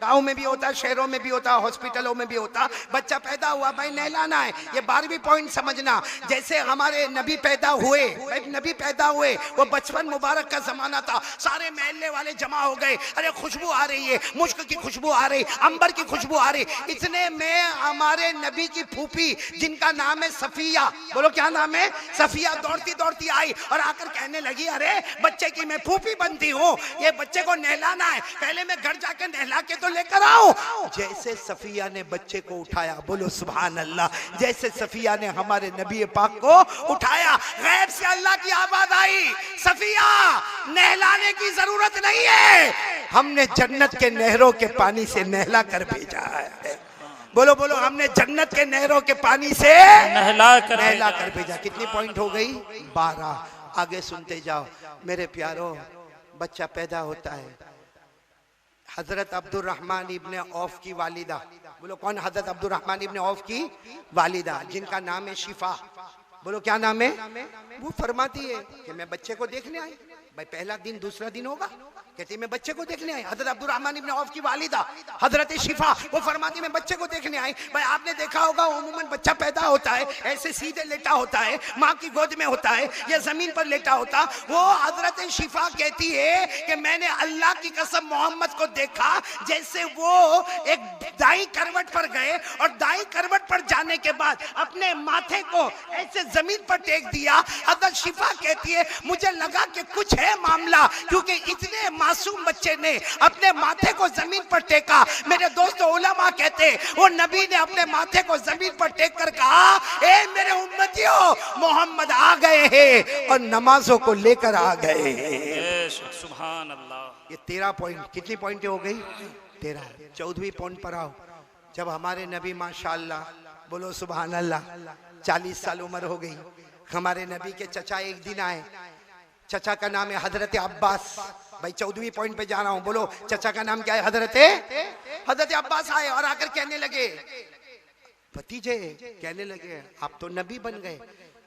गांव में भी होता, शहरों में भी होता, हॉस्पिटलों में भी होता। बच्चा पैदा हुआ भाई नहलाना है। ये 12वीं पॉइंट समझना। जैसे हमारे नबी पैदा हुए, भाई नबी पैदा हुए, वो बचपन मुबारक का जमाना था, सारे महल्ले वाले जमा हो गए। अरे खुशबू आ रही है, मुश्क की खुशबू आ रही, अंबर की खुशबू आ रही। इतने में हमारे नबी की फूफी जिनका नाम है सफिया, बोलो क्या नाम है? सफिया दौड़ती दौड़ती आई और आकर कहने लगी अरे बच्चे की मैं फूफी बनती हूँ, ये बच्चे को नहलाना है, पहले मैं घर जाके नहला के तो लेकर आओ। जैसे सफिया ने बच्चे को उठाया, बोलो सुभान अल्लाह, जैसे सफिया ने हमारे नबी पाक को उठाया, गैब से अल्लाह की आवाज आई, सफिया नहलाने की जरूरत नहीं है, हमने जन्नत के नहरों के पानी से नहला कर भेजा है। बोलो बोलो, हमने जन्नत के नहरों के पानी से नहला कर भेजा। कितनी पॉइंट हो गई? 12। आगे सुनते जाओ मेरे प्यारो। बच्चा पैदा होता है, हजरत अब्दुल रहमान इब्ने औफ की वालिदा, बोलो कौन? हजरत अब्दुल रहमान इब्ने औफ की वालिदा, जिनका नाम है शिफा। बोलो क्या नाम है? वो फरमाती है कि मैं बच्चे को देखने आई। भाई पहला दिन दूसरा दिन होगा, कहती मैं बच्चे को देखने आई। हजरत अब्दुल रहमान इब्ने औफ की वालिदा हजरत शिफा, वो फरमाती मैं बच्चे को देखने आई। भाई आपने देखा होगा उम्मूमन बच्चा पैदा होता है ऐसे सीधे लेटा होता है, माँ की गोद में होता है या जमीन पर लेटा होता। वो हजरत शिफा कहती है कि मैंने अल्लाह की कसम मोहम्मद को देखा जैसे वो एक दाई करवट पर गए और दाई करवट पर जाने के बाद अपने माथे को ऐसे जमीन पर टेक दिया। हजरत शिफा कहती है मुझे लगा कि कुछ है मामला, क्योंकि इतने मासूम बच्चे ने अपने माथे को जमीन पर टेका। मेरे दोस्तों उलमा कहते वो नबी ने अपने माथे को जमीन पर टेक कर कहा ए मेरे उम्मतियों मोहम्मद आ गए हैं और नमाजों को लेकर आ गए हैं। सुभान अल्लाह। ये 13 पॉइंट। कितनी पॉइंट हो गई? 13। 14वीं पॉइंट पर आओ। जब हमारे नबी माशाअल्लाह, बोलो सुभान अल्लाह, 40 साल उम्र हो गई, हमारे नबी के चचा एक दिन आए। चचा का नाम है हजरत अब्बास। भाई 14वीं पॉइंट पे जा रहा हूं, बोलो चचा का नाम क्या है? हजरत अब्बास आए और आकर कहने लगे, भतीजे कहने लगे आप तो नबी बन गए,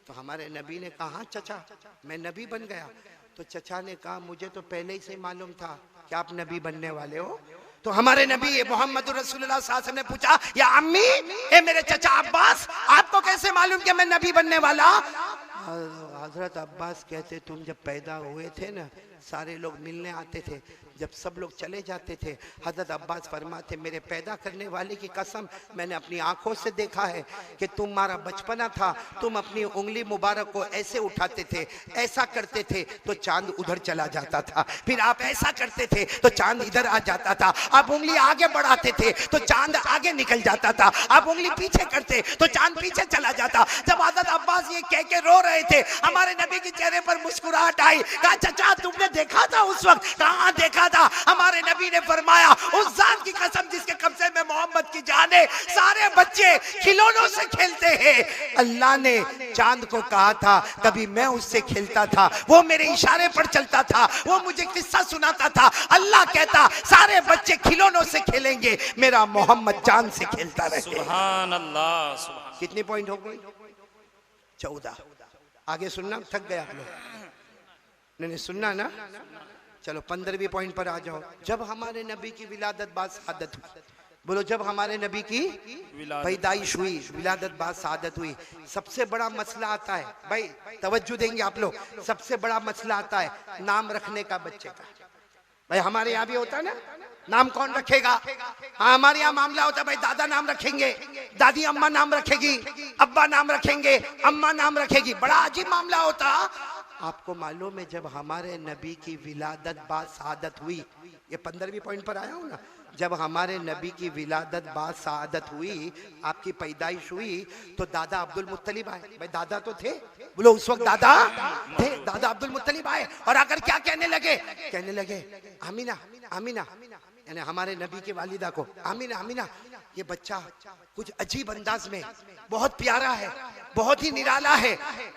तो हमारे नबी ने कहा हाँ चचा मैं नबी बन गया। तो चचा ने कहा मुझे तो पहले ही से मालूम था कि आप नबी बनने वाले हो। तो हमारे नबी मोहम्मद रसूलुल्लाह सल्लल्लाहु अलैहि वसल्लम ने पूछा या अम्मी ए मेरे चचा अब्बास आपको कैसे मालूम कि मैं नबी बनने वाला। हजरत अब्बास कहते तुम जब पैदा हुए थे ना सारे लोग मिलने आते थे, जब सब लोग चले जाते थे हजरत अब्बास फरमाते मेरे पैदा करने वाले की कसम मैंने अपनी आंखों से देखा है कि तुम्हारा बचपना था, तुम अपनी उंगली मुबारक को ऐसे उठाते थे, ऐसा करते थे तो चांद उधर चला जाता था, फिर आप ऐसा करते थे तो चांद इधर आ जाता था, आप उंगली आगे बढ़ाते थे तो चांद आगे निकल जाता था, आप उंगली पीछे करते तो चांद पीछे चला जाता। जब हजरत अब्बास ये कह के रो रहे थे हमारे नबी के चेहरे पर मुस्कुराहट आई। कहा चचा तुमने देखा था उस वक्त? कहाँ देखा था? हमारे नबी ने फरमाया उस जात की कसम जिसके कब्जे में मोहम्मद की जान है सारे बच्चे खिलौनों से खेलते हैं। अल्लाह ने चांद को कहा था कभी मैं उससे खेलता था, वो मेरे इशारे पर चलता था, वो मुझे किस्सा सुनाता था। अल्लाह कहता सारे बच्चे खिलौनों से खेलेंगे, मेरा मोहम्मद चांद से खेलता रहे। सुभान अल्लाह सुभान। कितनी पॉइंट हो गई? 14। आगे सुनना, थक गया आप लोग? नहीं सुनना ना, चलो 15वीं पॉइंट पर आ जाओ। जब हमारे नबी की विलादत बाद शहादत हुई, बोलो जब हमारे नबी की पैदाइश हुई, विलादत बाद शहादत हुई, सबसे बड़ा मसला आता है भाई, तवज्जो देंगे आप लोग, सबसे बड़ा मसला आता है नाम रखने का बच्चे का। भाई हमारे यहाँ भी होता है ना, नाम कौन रखेगा? हाँ हमारे यहाँ मामला होता है भाई दादा नाम रखेंगे, दादी अम्मा नाम रखेगी, अब्बा नाम रखेंगे, अम्मा नाम रखेगी, बड़ा अजीब मामला होता। आपको मालूम है जब हमारे नबी की विलादत बाद शहादत हुई, ये 15वीं पॉइंट पर आया हूँ ना, जब हमारे नबी की विलादत बाद शहादत हुई, आपकी पैदाइश हुई तो दादा अब्दुल मुत्तलिब आए। भाई दादा तो थे, बोलो उस वक्त दादा थे, दादा अब्दुल मुत्तलिब आए और आकर क्या कहने लगे आमीना आमीना, यानी हमारे नबी की वालिदा को आमीना आमीना, ये बच्चा कुछ अजीब अंदाज में बहुत प्यारा है, बहुत ही निराला है,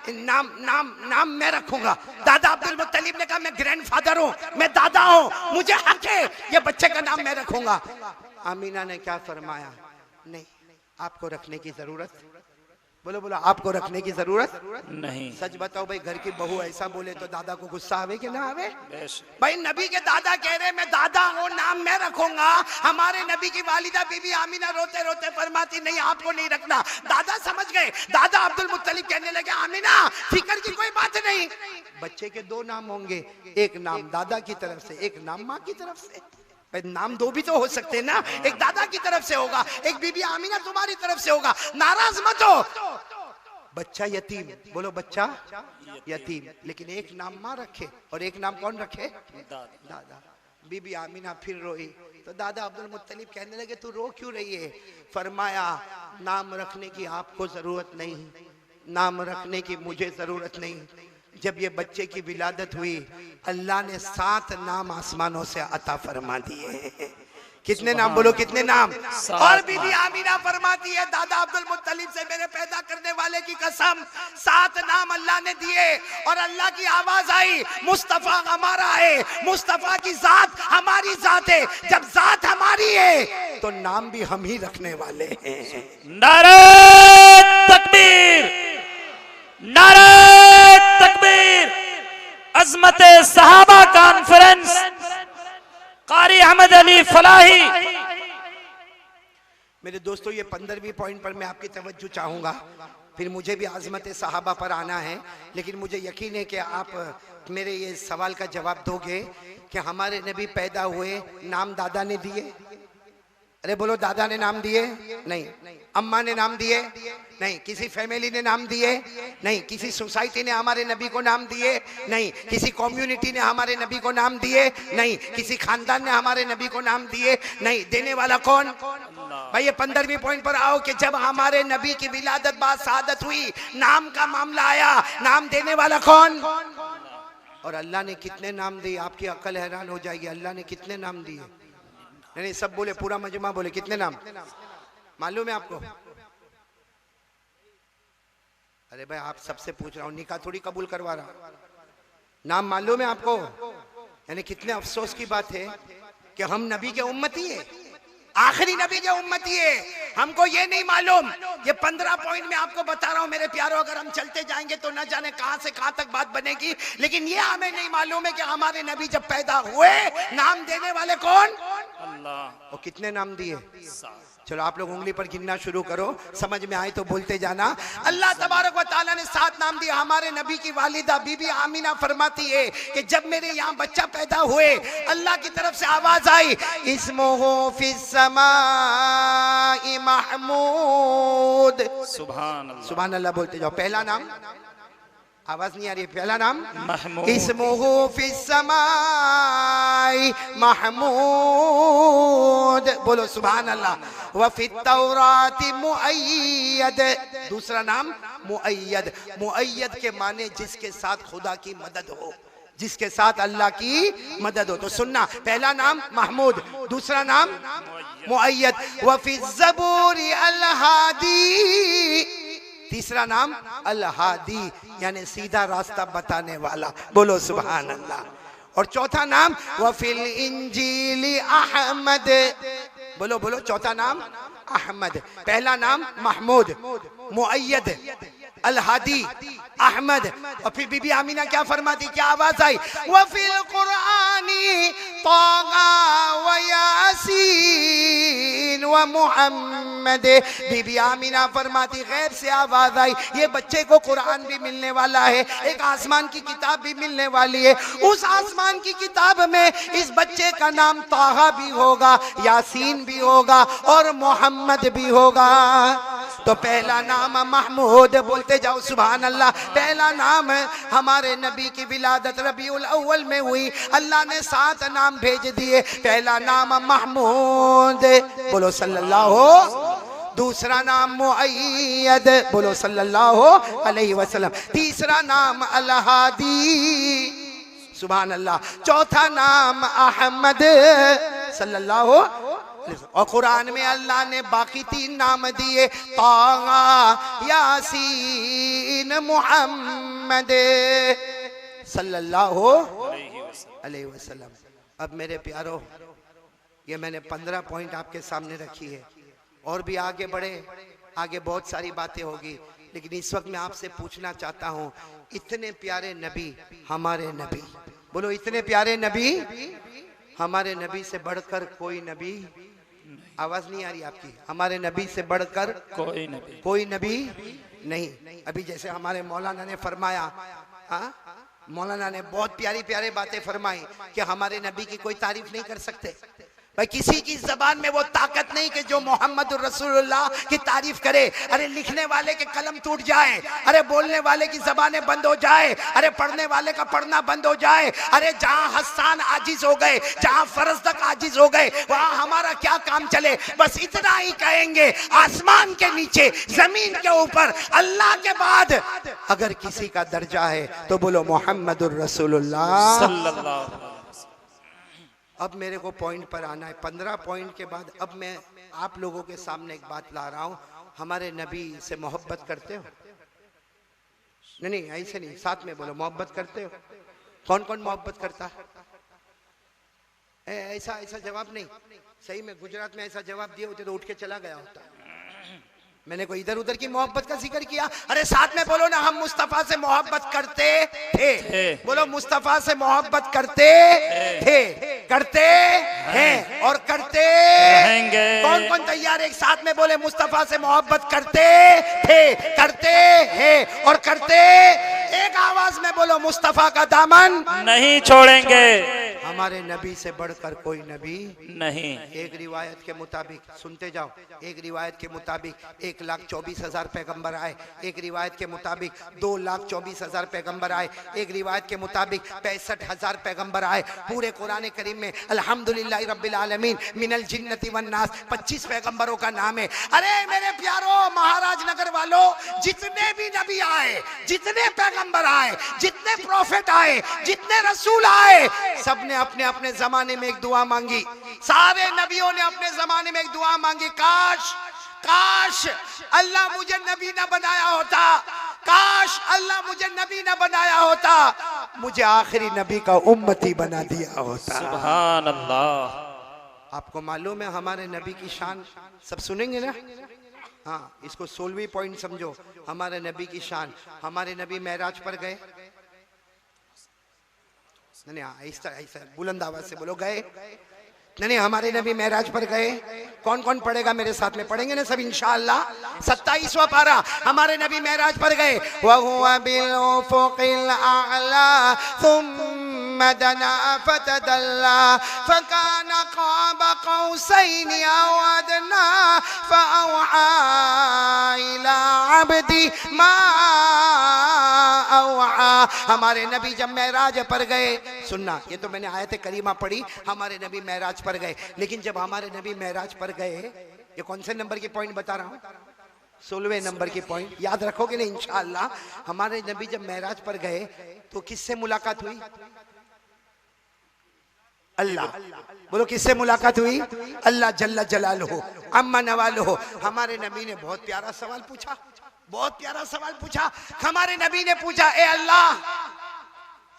नाम नाम नाम मैं रखूंगा। दादा अब्दुल मुत्तलिब ने कहा मैं ग्रैंडफादर हूँ, मैं दादा हूँ, मुझे हक है, ये बच्चे का नाम मैं रखूंगा। आमीना ने क्या फरमाया? नहीं आपको रखने की जरूरत, बोलो बोलो आपको रखने की जरूरत नहीं। सच बताओ भाई, घर की बहू ऐसा बोले तो दादा को गुस्सा आवे कि ना आवे? भाई नबी के दादा कह रहे मैं दादा हूँ, नाम मैं रखूंगा। हमारे नबी की वालिदा बीबी आमीना रोते रोते फरमाती नहीं आपको नहीं रखना। दादा समझ गए, दादा अब्दुल मुत्तलिब कहने लगे आमीना फिक्र की कोई बात नहीं, बच्चे के 2 नाम होंगे, एक नाम दादा की तरफ से, एक नाम माँ की तरफ से। नाम 2 भी तो हो सकते हैं ना, एक दादा की तरफ से होगा, एक बीबी आमीना तुम्हारी तरफ से होगा, नाराज मत हो। बच्चा यतीम, बोलो बच्चा यतीम, लेकिन एक नाम माँ रखे और एक नाम कौन रखे? दादा। बीबी आमीना फिर रोई तो दादा अब्दुल मुत्तलिब कहने लगे तू रो क्यों रही है? फरमाया नाम रखने की आपको जरूरत नहीं, नाम रखने की मुझे जरूरत नहीं। जब ये बच्चे की विलादत हुई अल्लाह ने 7 नाम आसमानों से अता फरमा दिए। कितने नाम? बोलो कितने नाम? और बीबी आमीना फरमाती है दादा अब्दुल मुत्तलिब से मेरे पैदा करने वाले की कसम 7 नाम अल्लाह ने दिए और अल्लाह की आवाज आई मुस्तफा हमारा है, मुस्तफा की जात हमारी जात है, जब जात हमारी है तो नाम भी हम ही रखने वाले हैं। नारे तकबीर, नारे तकबीर। अजमत सहाबा कॉन्फ्रेंस कारी अहमद अली फलाही। मेरे दोस्तों ये 15वीं पॉइंट पर मैं आपकी तवज्जो चाहूंगा, फिर मुझे भी आजमत सहाबा पर आना है, लेकिन मुझे यकीन है कि आप मेरे ये सवाल का जवाब दोगे कि हमारे नबी पैदा हुए नाम दादा ने दिए? अरे बोलो दादा ने नाम दिए? नहीं। अम्मा ने नाम दिए? नहीं। किसी फैमिली ने नाम दिए? नहीं। किसी सोसाइटी ने हमारे नबी को नाम दिए? नहीं। किसी कम्युनिटी ने हमारे नबी को नाम दिए? नहीं। किसी खानदान ने हमारे नबी को नाम दिए? नहीं। देने वाला कौन? भाई ये 15वीं पॉइंट पर आओ कि जब हमारे नबी की विलादत बाद शहादत हुई, नाम का मामला आया, नाम देने वाला कौन? और अल्लाह ने कितने नाम दिए? आपकी अकल हैरान हो जाएगी, अल्लाह ने कितने नाम दिए? नहीं सब बोले, पूरा मजमा बोले, कितने नाम मालूम है आपको? अरे भाई आप सबसे पूछ रहा हूँ, निकाह थोड़ी कबूल करवा रहा, नाम मालूम है आपको? यानी कितने अफसोस की बात है कि हम नबी के उम्मती है, आखिरी नबी के उम्मती है। हमको ये नहीं मालूम, ये 15 पॉइंट में आपको बता रहा हूं मेरे प्यारों, अगर हम चलते जाएंगे तो न जाने कहां से कहां तक बात बनेगी। लेकिन ये हमें नहीं मालूम है कि हमारे नबी जब पैदा हुए नाम देने वाले कौन? अल्लाह। और कितने नाम दिए? चलो आप लोग उंगली पर गिनना शुरू करो, समझ में आए तो बोलते जाना। अल्लाह तबारक व तआला ने 7 नाम दिए। हमारे नबी की वालिदा बीबी आमीना फरमाती है कि जब मेरे यहाँ बच्चा पैदा हुए अल्लाह की तरफ से आवाज आई, इस्मुहु फिस समाई महमूद। सुभान अल्लाह, सुभान अल्लाह बोलते जाओ। पहला नाम, आवाज नहीं आ रही है, पहला नाम महमूद। इस्मुहु फिस समाई महमूद, बोलो सुभान अल्लाह। व फित तौराती मुअय्यद, दूसरा नाम मुअय्यद। मुअय्यद के माने जिसके साथ खुदा की मदद हो, जिसके साथ अल्लाह की मदद हो। तो सुनना, पहला नाम महमूद, दूसरा नाम मुअय्यद। व फिज ज़बूरी अल हादी, तीसरा नाम अल हादी यानी सीधा रास्ता बताने वाला, बोलो सुभान अल्लाह। और चौथा नाम वफिल इंजीली अहमद, बोलो बोलो, चौथा नाम अहमद। पहला नाम महमूद, मुअय्यद, अल हादी, अहमद। और फिर बीबी आमीना क्या फरमाती, क्या आवाज आई, वफिल कुरानी तागा व यासीन व मुहम्मद। बीबी आमीना फरमाती गैब से आवाज आई, ये बच्चे को कुरान भी मिलने वाला है, एक आसमान की किताब भी मिलने वाली है। उस आसमान की किताब में इस बच्चे का नाम ताहा भी होगा, यासीन भी होगा और मोहम्मद भी होगा। तो पहला नाम महमूद, बोलते जाओ सुभान अल्लाह। पहला नाम हमारे नबी की विलादत रबीउल अव्वल में हुई, अल्लाह ने 7 नाम भेज दिए। पहला नाम महमूद, बोलो सल्लल्लाहु। दूसरा नाम मुअय्यद, बोलो सल्लल्लाहु अलैहि वसल्लम। तीसरा नाम अल हादी, सुभान अल्लाह। चौथा नाम अहमद सल्लल्लाहु। और कुरान में अल्लाह ने बाकी 3 नाम दिए, ताहा, यासीन, मुहम्मद सल्लल्लाहु अलैहि वसल्लम। अब मेरे प्यारो, ये मैंने 15 पॉइंट आपके सामने रखी है, और भी आगे बढ़े, आगे बहुत सारी बातें होगी, लेकिन इस वक्त मैं आपसे पूछना चाहता हूँ, इतने प्यारे नबी हमारे नबी, बोलो इतने प्यारे नबी हमारे नबी से बढ़कर कोई नबी, आवाज नहीं आ रही आपकी, हमारे नबी से बढ़कर कोई नबी नहीं। अभी जैसे हमारे मौलाना ने फरमाया, मौलाना ने बहुत प्यारी प्यारी बातें फरमाई कि हमारे नबी की कोई तारीफ नहीं कर सकते। भाई किसी की जबान में वो ताकत नहीं कि जो मोहम्मद रसूलुल्लाह की तारीफ करे। अरे लिखने वाले के कलम टूट जाए, अरे बोलने वाले की जबानें बंद हो जाए, अरे पढ़ने वाले का पढ़ना बंद हो जाए। अरे जहां हस्सान आजिज हो गए, जहां फरजदक आजिज हो गए, वहां हमारा क्या काम चले। बस इतना ही कहेंगे, आसमान के नीचे जमीन के ऊपर अल्लाह के बाद अगर किसी का दर्जा है तो बोलो मोहम्मद रसूलुल्लाह सल्लल्लाहु। अब मेरे को पॉइंट पर आना है। 15 पॉइंट के बाद अब मैं आप लोगों के सामने एक बात ला रहा हूं, हमारे नबी से मोहब्बत करते हो? नहीं ऐसे नहीं, साथ में बोलो, मोहब्बत करते हो? कौन कौन मोहब्बत करता है? ऐसा ऐसा जवाब नहीं, सही में गुजरात में ऐसा जवाब दिए होते तो उठ के चला गया होता। मैंने कोई इधर उधर की मोहब्बत का जिक्र किया? अरे साथ में बोलो ना, हम मुस्तफा से मोहब्बत करते थे। बोलो मुस्तफा से मोहब्बत करते थे, करते हैं और करते रहेंगे। कौन कौन तैयार है एक साथ में बोले, मुस्तफा से मोहब्बत करते थे, करते हैं और करते। एक आवाज में बोलो, मुस्तफा का दामन नहीं छोड़ेंगे। हमारे नबी से बढ़कर कोई नबी नहीं। एक रिवायत के मुताबिक, सुनते जाओ, एक रिवायत के मुताबिक 1,24,000 पैगंबर आए, एक रिवायत के मुताबिक 2,24,000 पैगंबर आए, एक रिवायत के मुताबिक 65,000 पैगंबर आए। पूरे कुरान करीम में अल्हम्दुलिल्लाह रब्बिल आलमीन मिनल जिन्नति वन नास 25 पैगंबरों का नाम है। अरे मेरे प्यारो महाराज नगर वालों, जितने भी नबी आए, जितने पैगंबर आए, जितने प्रॉफिट आए, जितने रसूल आए, सबने अपने अपने जमाने में एक दुआ मांगी। सारे नबियों ने अपने जमाने में एक दुआ मांगी, काश काश अल्लाह मुझे नबी ना बनाया होता, काश अल्लाह मुझे नबी ना बनाया होता, मुझे आखिरी नबी का उम्मती बना दिया होता। सुभान अल्लाह। आपको मालूम है हमारे नबी की शान, सब सुनेंगे ना? हाँ, इसको 16वीं पॉइंट समझो, हमारे नबी की शान। हमारे नबी मेराज पर गए, नहीं ऐसा ऐसा बुलंद आवाज से बोलो, गए नहीं, हमारे नबी मेराज पर गए। कौन कौन पढ़ेगा मेरे साथ में? पढ़ेंगे ना सब इंशाअल्लाह। 27वां पारा, हमारे नबी मेराज पर गए। वहुवा बिल उफुकिल आला सुम्मा दना फतदल्ला फकाना क़ाब क़ौसैन औ अदना फ़अौहा इला अब्दी मा औहा। हमारे नबी जब मेराज पर गए, सुनना, ये तो मैंने आयत करीमा पढ़ी, हमारे नबी मेराज पर गए। लेकिन जब हमारे नबी मेराज पर गए, ये कौन से नंबर की पॉइंट बता रहा हूं? 16वें नंबर की पॉइंट, याद रखोगे ना इंशाअल्लाह। हमारे नबी जब मेराज पर गए तो किससे मुलाकात हुई? अल्लाह, बोलो किससे मुलाकात हुई? अल्लाह जल्ला जलालहू अम्मा नवालहू। हमारे नबी ने बहुत प्यारा सवाल पूछा, बहुत प्यारा सवाल पूछा। हमारे नबी ने पूछा, ए अल्लाह,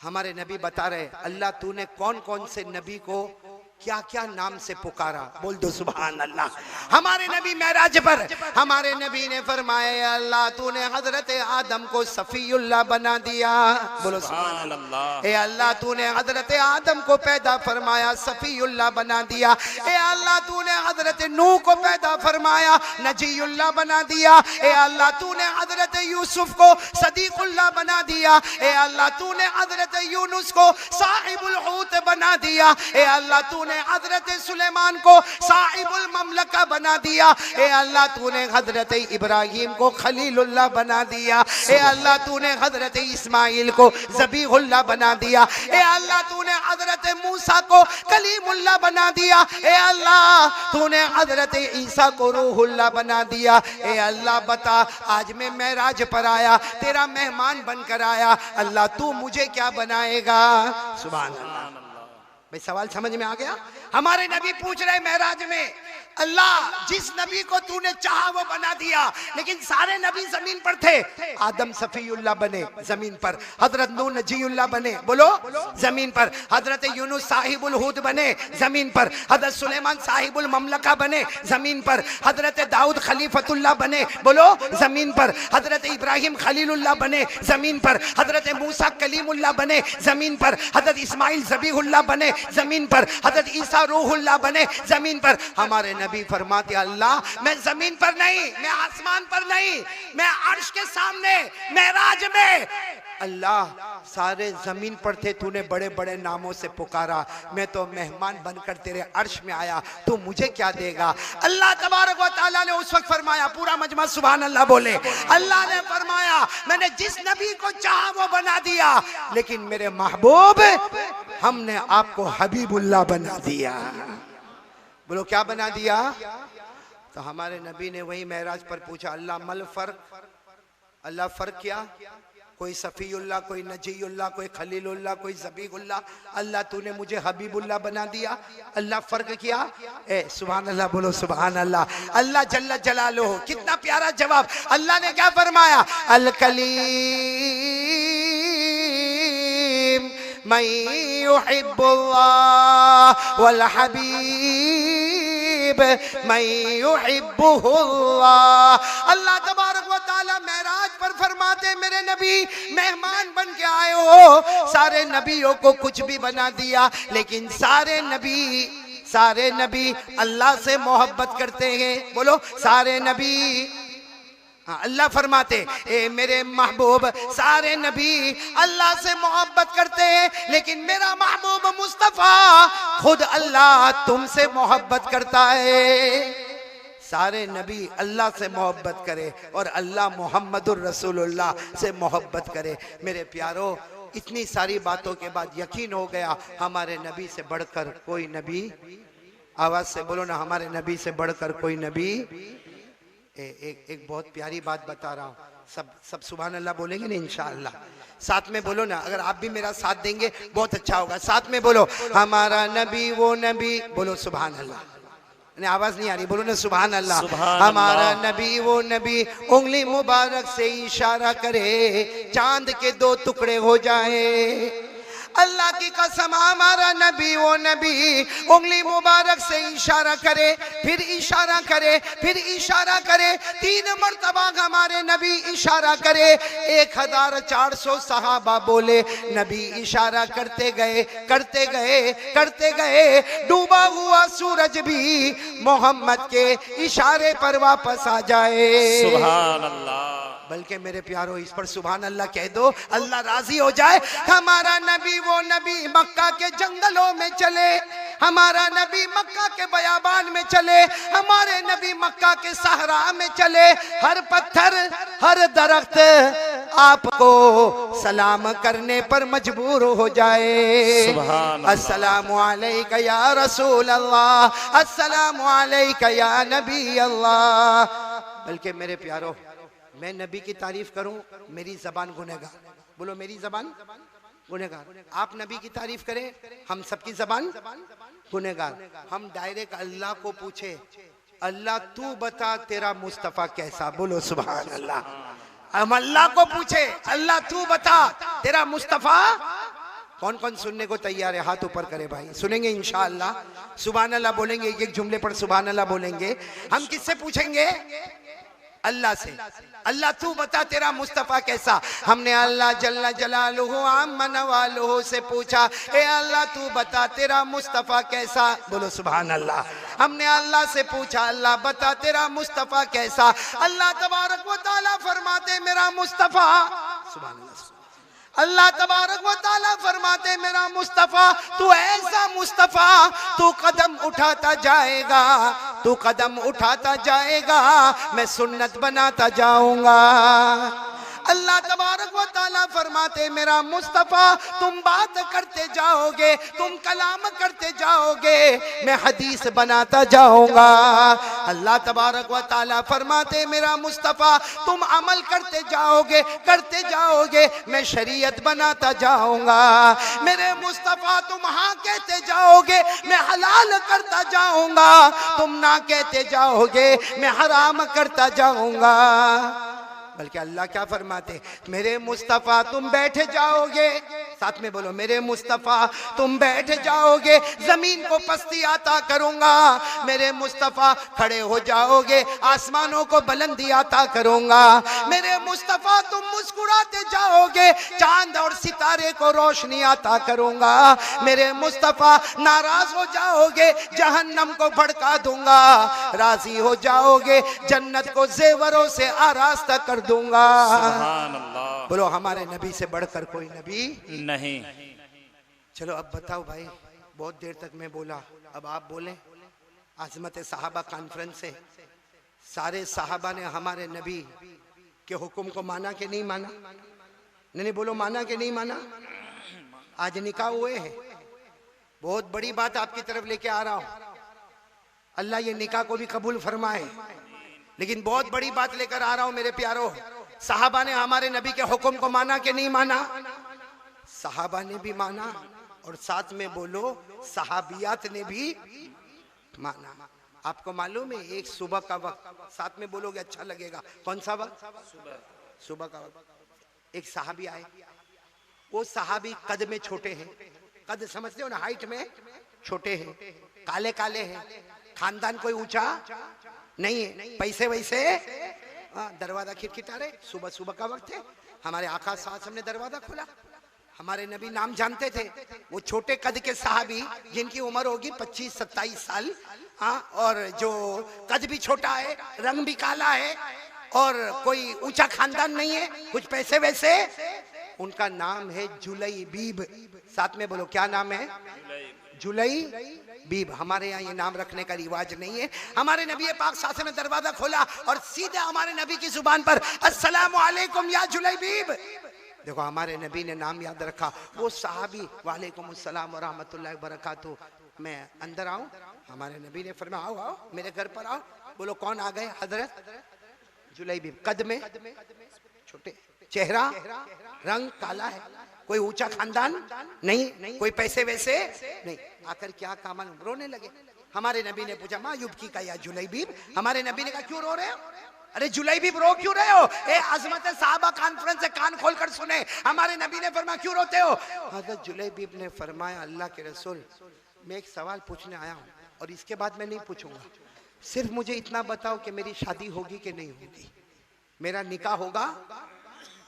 हमारे नबी बता रहे, अल्लाह तूने कौन कौन से नबी को क्या क्या नाम से पुकारा? बोल दो सुभान अल्लाह। हमारे नबी मेराज पर हमारे नबी ने फरमाया, अल्लाह तूने हजरत आदम को सफीउल्लाह बना दिया। बोलो सुभान अल्लाह। ए अल्लाह तूने हजरत आदम को पैदा फरमाया, सफीउल्लाह बना दिया। ए अल्लाह तूने हजरत नूह को पैदा फरमाया, नजीउल्लाह बना दिया। ए अल्लाह तूने हजरत यूसुफ को सदीकुल्लाह बना दिया। ए अल्लाह तूने हजरत यूनुस को साहिबुल हूत बना दिया। ए अल्लाह तूने हजरत सुलेमान को साहिबुल ममलका बना दिया। ए अल्लाह तूने हजरत इब्राहिम को खलीलुल्लाह बना दिया। ए अल्लाह तूने हजरत इस्माइल को ज़बीहुल्लाह बना दिया। ए अल्लाह तूने हजरत मूसा को कलीमुल्लाह बना दिया। ए अल्लाह तूने हजरत ईसा को रूहुल्लाह बना दिया। ए अल्लाह बता, आज मैं मेराज पर आया, तेरा मेहमान बनकर आया, अल्लाह तू मुझे क्या बनाएगा? सुभान अल्लाह। भाई सवाल समझ में आ गया? हमारे नबी पूछ रहे मेराज में, अल्लाह जिस नबी को तूने चाहा वो बना दिया, लेकिन सारे नबी जमीन पर थे। आदम सफीउल्लाह बने जमीन पर, हजरत नूह नजीउल्लाह बने, बोलो जमीन पर, हजरत यूनुस साहिबुल हूद बने जमीन पर, हजरत सुलेमान साहिबुल ममलका बने जमीन पर, हजरत दाऊद खलीफतुल्लाह बने, बोलो जमीन पर, हजरत इब्राहिम खलीलुल्लाह बने जमीन पर, हजरत मूसा कलीमुल्लाह बने जमीन पर, हजरत इस्माइल ज़बीहुल्लाह बने जमीन पर, हजरत ईसा रूहुल्लाह बने जमीन पर। हमारे नबी फरमाते, अल्लाह मैं जमीन पर नहीं, मैं आसमान पर नहीं, मैं अर्श के सामने मेराज में, अल्लाह सारे जमीन पर थे, तूने बड़े बड़े नामों से पुकारा, मैं तो मेहमान बनकर तेरे अर्श में आया, तू मुझे क्या देगा? अल्लाह तबारक व तआला ने उस वक्त फरमाया, पूरा मजमा सुभान अल्लाह बोले, अल्लाह ने फरमाया, मैंने जिस नबी को चाहा वो बना दिया, लेकिन मेरे महबूब हमने आपको हबीबुल्लाह बना दिया। बोलो क्या बना दिया? तो हमारे नबी ने वही मेराज पर पूछा, अल्लाह मल फर्क, अल्लाह फर्क क्या? कोई सफीउल्लाह, कोई नजीउल्लाह, कोई खलीलुल्लाह, कोई ज़बीहुल्लाह, अल्लाह तूने मुझे हबीबुल्लाह बना दिया, अल्लाह फर्क क्या? ए सुभान अल्लाह, बोलो सुभान अल्लाह। अल्लाह जल्ला जलालुहू, कितना प्यारा जवाब। अल्लाह ने क्या फरमाया? अल कलीम मैं युहिब्बुल्लाह वल हबीब मैं युहिब्बुहुल्लाह। अल्लाह तबारक व तआला मेराज पर फरमाते, मेरे नबी मेहमान बन के आए हो, सारे नबियों को कुछ भी बना दिया, लेकिन सारे नबी अल्लाह से मोहब्बत करते हैं। बोलो सारे नबी। हाँ, अल्लाह फरमाते, ए मेरे महबूब सारे नबी अल्लाह से मोहब्बत करते हैं, लेकिन मेरा महबूब मुस्तफ़ा खुद अल्लाह तुमसे मोहब्बत करता है। सारे नबी अल्लाह से मोहब्बत करे और अल्लाह मोहम्मदुर रसूलुल्लाह से मोहब्बत करे। मेरे प्यारो, इतनी सारी बातों के बाद यकीन हो गया हमारे नबी से बढ़कर कोई नबी, आवाज से बोलो ना, हमारे नबी से बढ़कर कोई नबी। एक बहुत प्यारी बात बता रहा हूँ, सब सुभान अल्लाह बोलेंगे ना इंशाअल्लाह। साथ में बोलो ना, अगर आप भी मेरा साथ देंगे बहुत अच्छा होगा। साथ में बोलो, हमारा नबी वो नबी, बोलो सुभान अल्लाह। नहीं आवाज नहीं आ रही, बोलो ना सुभान अल्लाह। हमारा नबी वो नबी, उंगली मुबारक से इशारा करे चांद के दो टुकड़े हो जाए। अल्लाह की कसम हमारा नबी वो नबी उंगली मुबारक से इशारा करे, फिर इशारा करे, फिर इशारा करे, 3 मर्तबा हमारे नबी इशारा करे। 1400 सहाबा बोले, नबी इशारा करते गए, करते गए, करते गए। डूबा हुआ सूरज भी मोहम्मद के इशारे पर वापस आ जाए। सुभान अल्लाह। बल्कि मेरे प्यारो इस पर सुभान अल्लाह कह दो, अल्लाह राजी हो जाए। हमारा नबी वो नबी मक्का के जंगलों में चले, हमारा नबी मक्का के बयाबान में चले, हमारे नबी मक्का के सहरा में चले। हर पत्थर हर दरख्त आपको सलाम करने पर मजबूर हो जाए। अस्सलामु अलैका या रसूल अल्लाह, अस्सलामु अलैका या नबी अल्लाह। बल्कि मेरे प्यारो मैं नबी की तारीफ करूं, मेरी जबान गुनहगार। बोलो मेरी जबान गुनहगार। आप नबी की तारीफ करें, हम सबकी जबान गुनहगार। हम डायरेक्ट अल्लाह को पूछे, अल्लाह तू बता तेरा मुस्तफ़ा कैसा। बोलो सुभान अल्लाह। हम अल्लाह को पूछे, अल्लाह तू बता तेरा मुस्तफ़ा। कौन कौन सुनने को तैयार है? हाथ ऊपर करे भाई। सुनेंगे इंशाअल्लाह। सुभान अल्लाह बोलेंगे, एक एक जुमले पर सुभान अल्लाह बोलेंगे। हम किससे पूछेंगे? अल्लाह से। अल्लाह तू बता तेरा मुस्तफ़ा कैसा। हमने अल्लाह जल्ला जलालुहु अम्मा नवालुहु से पूछा, ए अल्लाह तू बता तेरा मुस्तफ़ा कैसा। बोलो सुभान अल्लाह। हमने अल्लाह से पूछा, अल्लाह बता तेरा मुस्तफ़ा कैसा। अल्लाह तबारक व तआला फरमाते मेरा मुस्तफ़ा, सुभान अल्लाह। अल्लाह तबारक व तआला फरमाते मेरा मुस्तफ़ा तू ऐसा मुस्तफ़ा, तू कदम उठाता जाएगा, तू कदम उठाता जाएगा, मैं सुन्नत बनाता जाऊंगा। अल्लाह तबारक व तआला फरमाते मेरा मुस्तफ़ा तुम बात करते जाओगे, तुम कलाम करते जाओगे, मैं हदीस बनाता जाऊंगा। अल्लाह तबारक व तआला फरमाते मेरा मुस्तफ़ा तुम अमल करते जाओगे, करते जाओगे, मैं शरीयत बनाता जाऊंगा। मेरे मुस्तफ़ा तुम हाँ कहते जाओगे, मैं हलाल करता जाऊंगा, तुम ना कहते जाओगे, मैं हराम करता जाऊंगा। बल्कि अल्लाह क्या फरमाते, मेरे मुस्तफ़ा तुम बैठ जाओगे, साथ में बोलो मेरे मुस्तफ़ा तुम बैठ जाओगे, जमीन को पस्ती आता करूंगा। मेरे मुस्तफ़ा खड़े हो जाओगे, आसमानों को बुलंदी आता करूंगा। मेरे मुस्तफ़ा तुम मुस्कुराते जाओगे, चांद और सितारे को रोशनी आता करूंगा। मेरे मुस्तफ़ा नाराज हो जाओगे, जहन्नम को भड़का दूंगा। राजी हो जाओगे, जन्नत को जेवरों से आरास्ता कर दूंगा। सुभान अल्लाह। बोलो हमारे नबी से बढ़कर कोई नबी नहीं। चलो अब बताओ भाई, बहुत देर तक मैं बोला, अब आप बोले। आज़मत सहाबा कॉन्फ्रेंस से सारे सहाबा ने हमारे नबी के हुक्म को माना कि नहीं माना? नहीं बोलो माना कि नहीं माना? आज निकाह हुए हैं, बहुत बड़ी बात आपकी तरफ लेके आ रहा हूं। अल्लाह ये निकाह को भी कबूल फरमाए। लेकिन बहुत बड़ी बात लेकर आ रहा हूं मेरे प्यारो, सहाबा ने हमारे नबी के हुक्म को माना कि नहीं माना? सहाबा ने भी माना, और साथ में बोलो सहाबियात ने भी माना। आपको मालूम है एक सुबह का वक्त, साथ में बोलोगे अच्छा लगेगा, कौन सा वक्त? सुबह का वक्त। एक सहाबी आए, वो सहाबी कद में छोटे हैं, कद समझते हो ना, हाइट में छोटे हैं, काले काले हैं, खानदान कोई ऊंचा नहीं है, पैसे वैसे दरवाजा खिटखिटा रहे। सुबह सुबह का वक्त है, हमारे आका साहब ने दरवाजा खोला। हमारे नबी नाम जानते थे, वो छोटे कद के सहाबी जिनकी उम्र होगी 25-27 साल, और जो कद भी छोटा है, रंग भी काला है, और कोई ऊंचा खानदान नहीं है, कुछ पैसे वैसे, उनका नाम है जुलैबीब। साथ में बोलो क्या नाम है? जुलैबीब। हमारे यहाँ ये नाम रखने का रिवाज नहीं है। हमारे नबी पाक साहब ने दरवाजा खोला और सीधे हमारे नबी की जुबान पर अस्सलामु अलैकुम या जुलैबीब। देखो हमारे नबी ने नाम याद रखा। वो सहाबी वालेकुम अस्सलाम व रहमतुल्लाहि व बरकातहू, मैं अंदर आऊं? हमारे नबी ने फरमाया आओ आओ मेरे घर पर आओ। बोलो कौन आ गए? हजरत जुलैबीब। कद में छोटे, चेहरा रंग काला है, कोई ऊंचा खानदान नहीं, कोई पैसे वैसे नहीं। आकर क्या काम, रोने लगे। हमारे नबी ने पूछा माँ युबकी का या जुलैबीब? हमारे नबी ने कहा क्यों रो रहे हो? अरे जुलैबी रो क्यों रहे हो? ए अज़मत साहबा कॉन्फ्रेंस से कान खोलकर सुने, हमारे नबी ने फरमाया क्यों रोते हो? हज़रत जुलैबी ने फरमाया अल्लाह के रसूल, मैं एक सवाल पूछने आया हूँ और इसके बाद मैं नहीं पूछूंगा, सिर्फ मुझे इतना बताओ कि मेरी शादी होगी कि नहीं होगी, मेरा निकाह होगा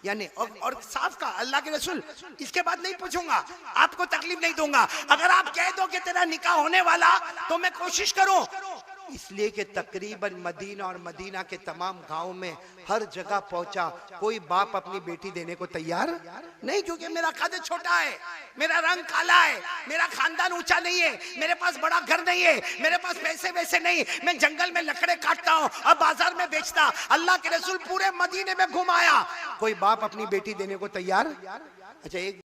या नहीं? और साफ का अल्लाह के रसूल, इसके बाद नहीं पूछूंगा, आपको तकलीफ नहीं दूंगा। अगर आप कह दो कि तेरा निकाह होने वाला तो मैं कोशिश करूं, इसलिए कि तकरीबन मदीना और मदीना के तमाम गांव में हर जगह पहुंचा, कोई बाप अपनी बेटी देने को तैयार नहीं, क्योंकि मेरा कद छोटा है, मेरा रंग काला है, मेरा खानदान ऊंचा नहीं है, मेरे पास बड़ा घर नहीं है, मेरे पास पैसे वैसे नहीं, मैं जंगल में लकड़े काटता हूँ और बाजार में बेचता। अल्लाह के रसूल पूरे मदीने में घुमाया, कोई बाप अपनी बेटी देने को तैयार? अच्छा, एक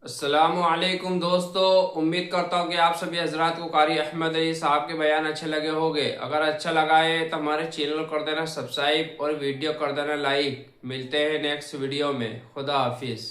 अस्सलामुअलैकुम दोस्तों, उम्मीद करता हूँ कि आप सभी हजरात को कारी अहमद अली साहब के बयान अच्छे लगे होंगे। अगर अच्छा लगा है तो हमारे चैनल कर देना सब्सक्राइब और वीडियो कर देना लाइक। मिलते हैं नेक्स्ट वीडियो में। खुदा हाफिज।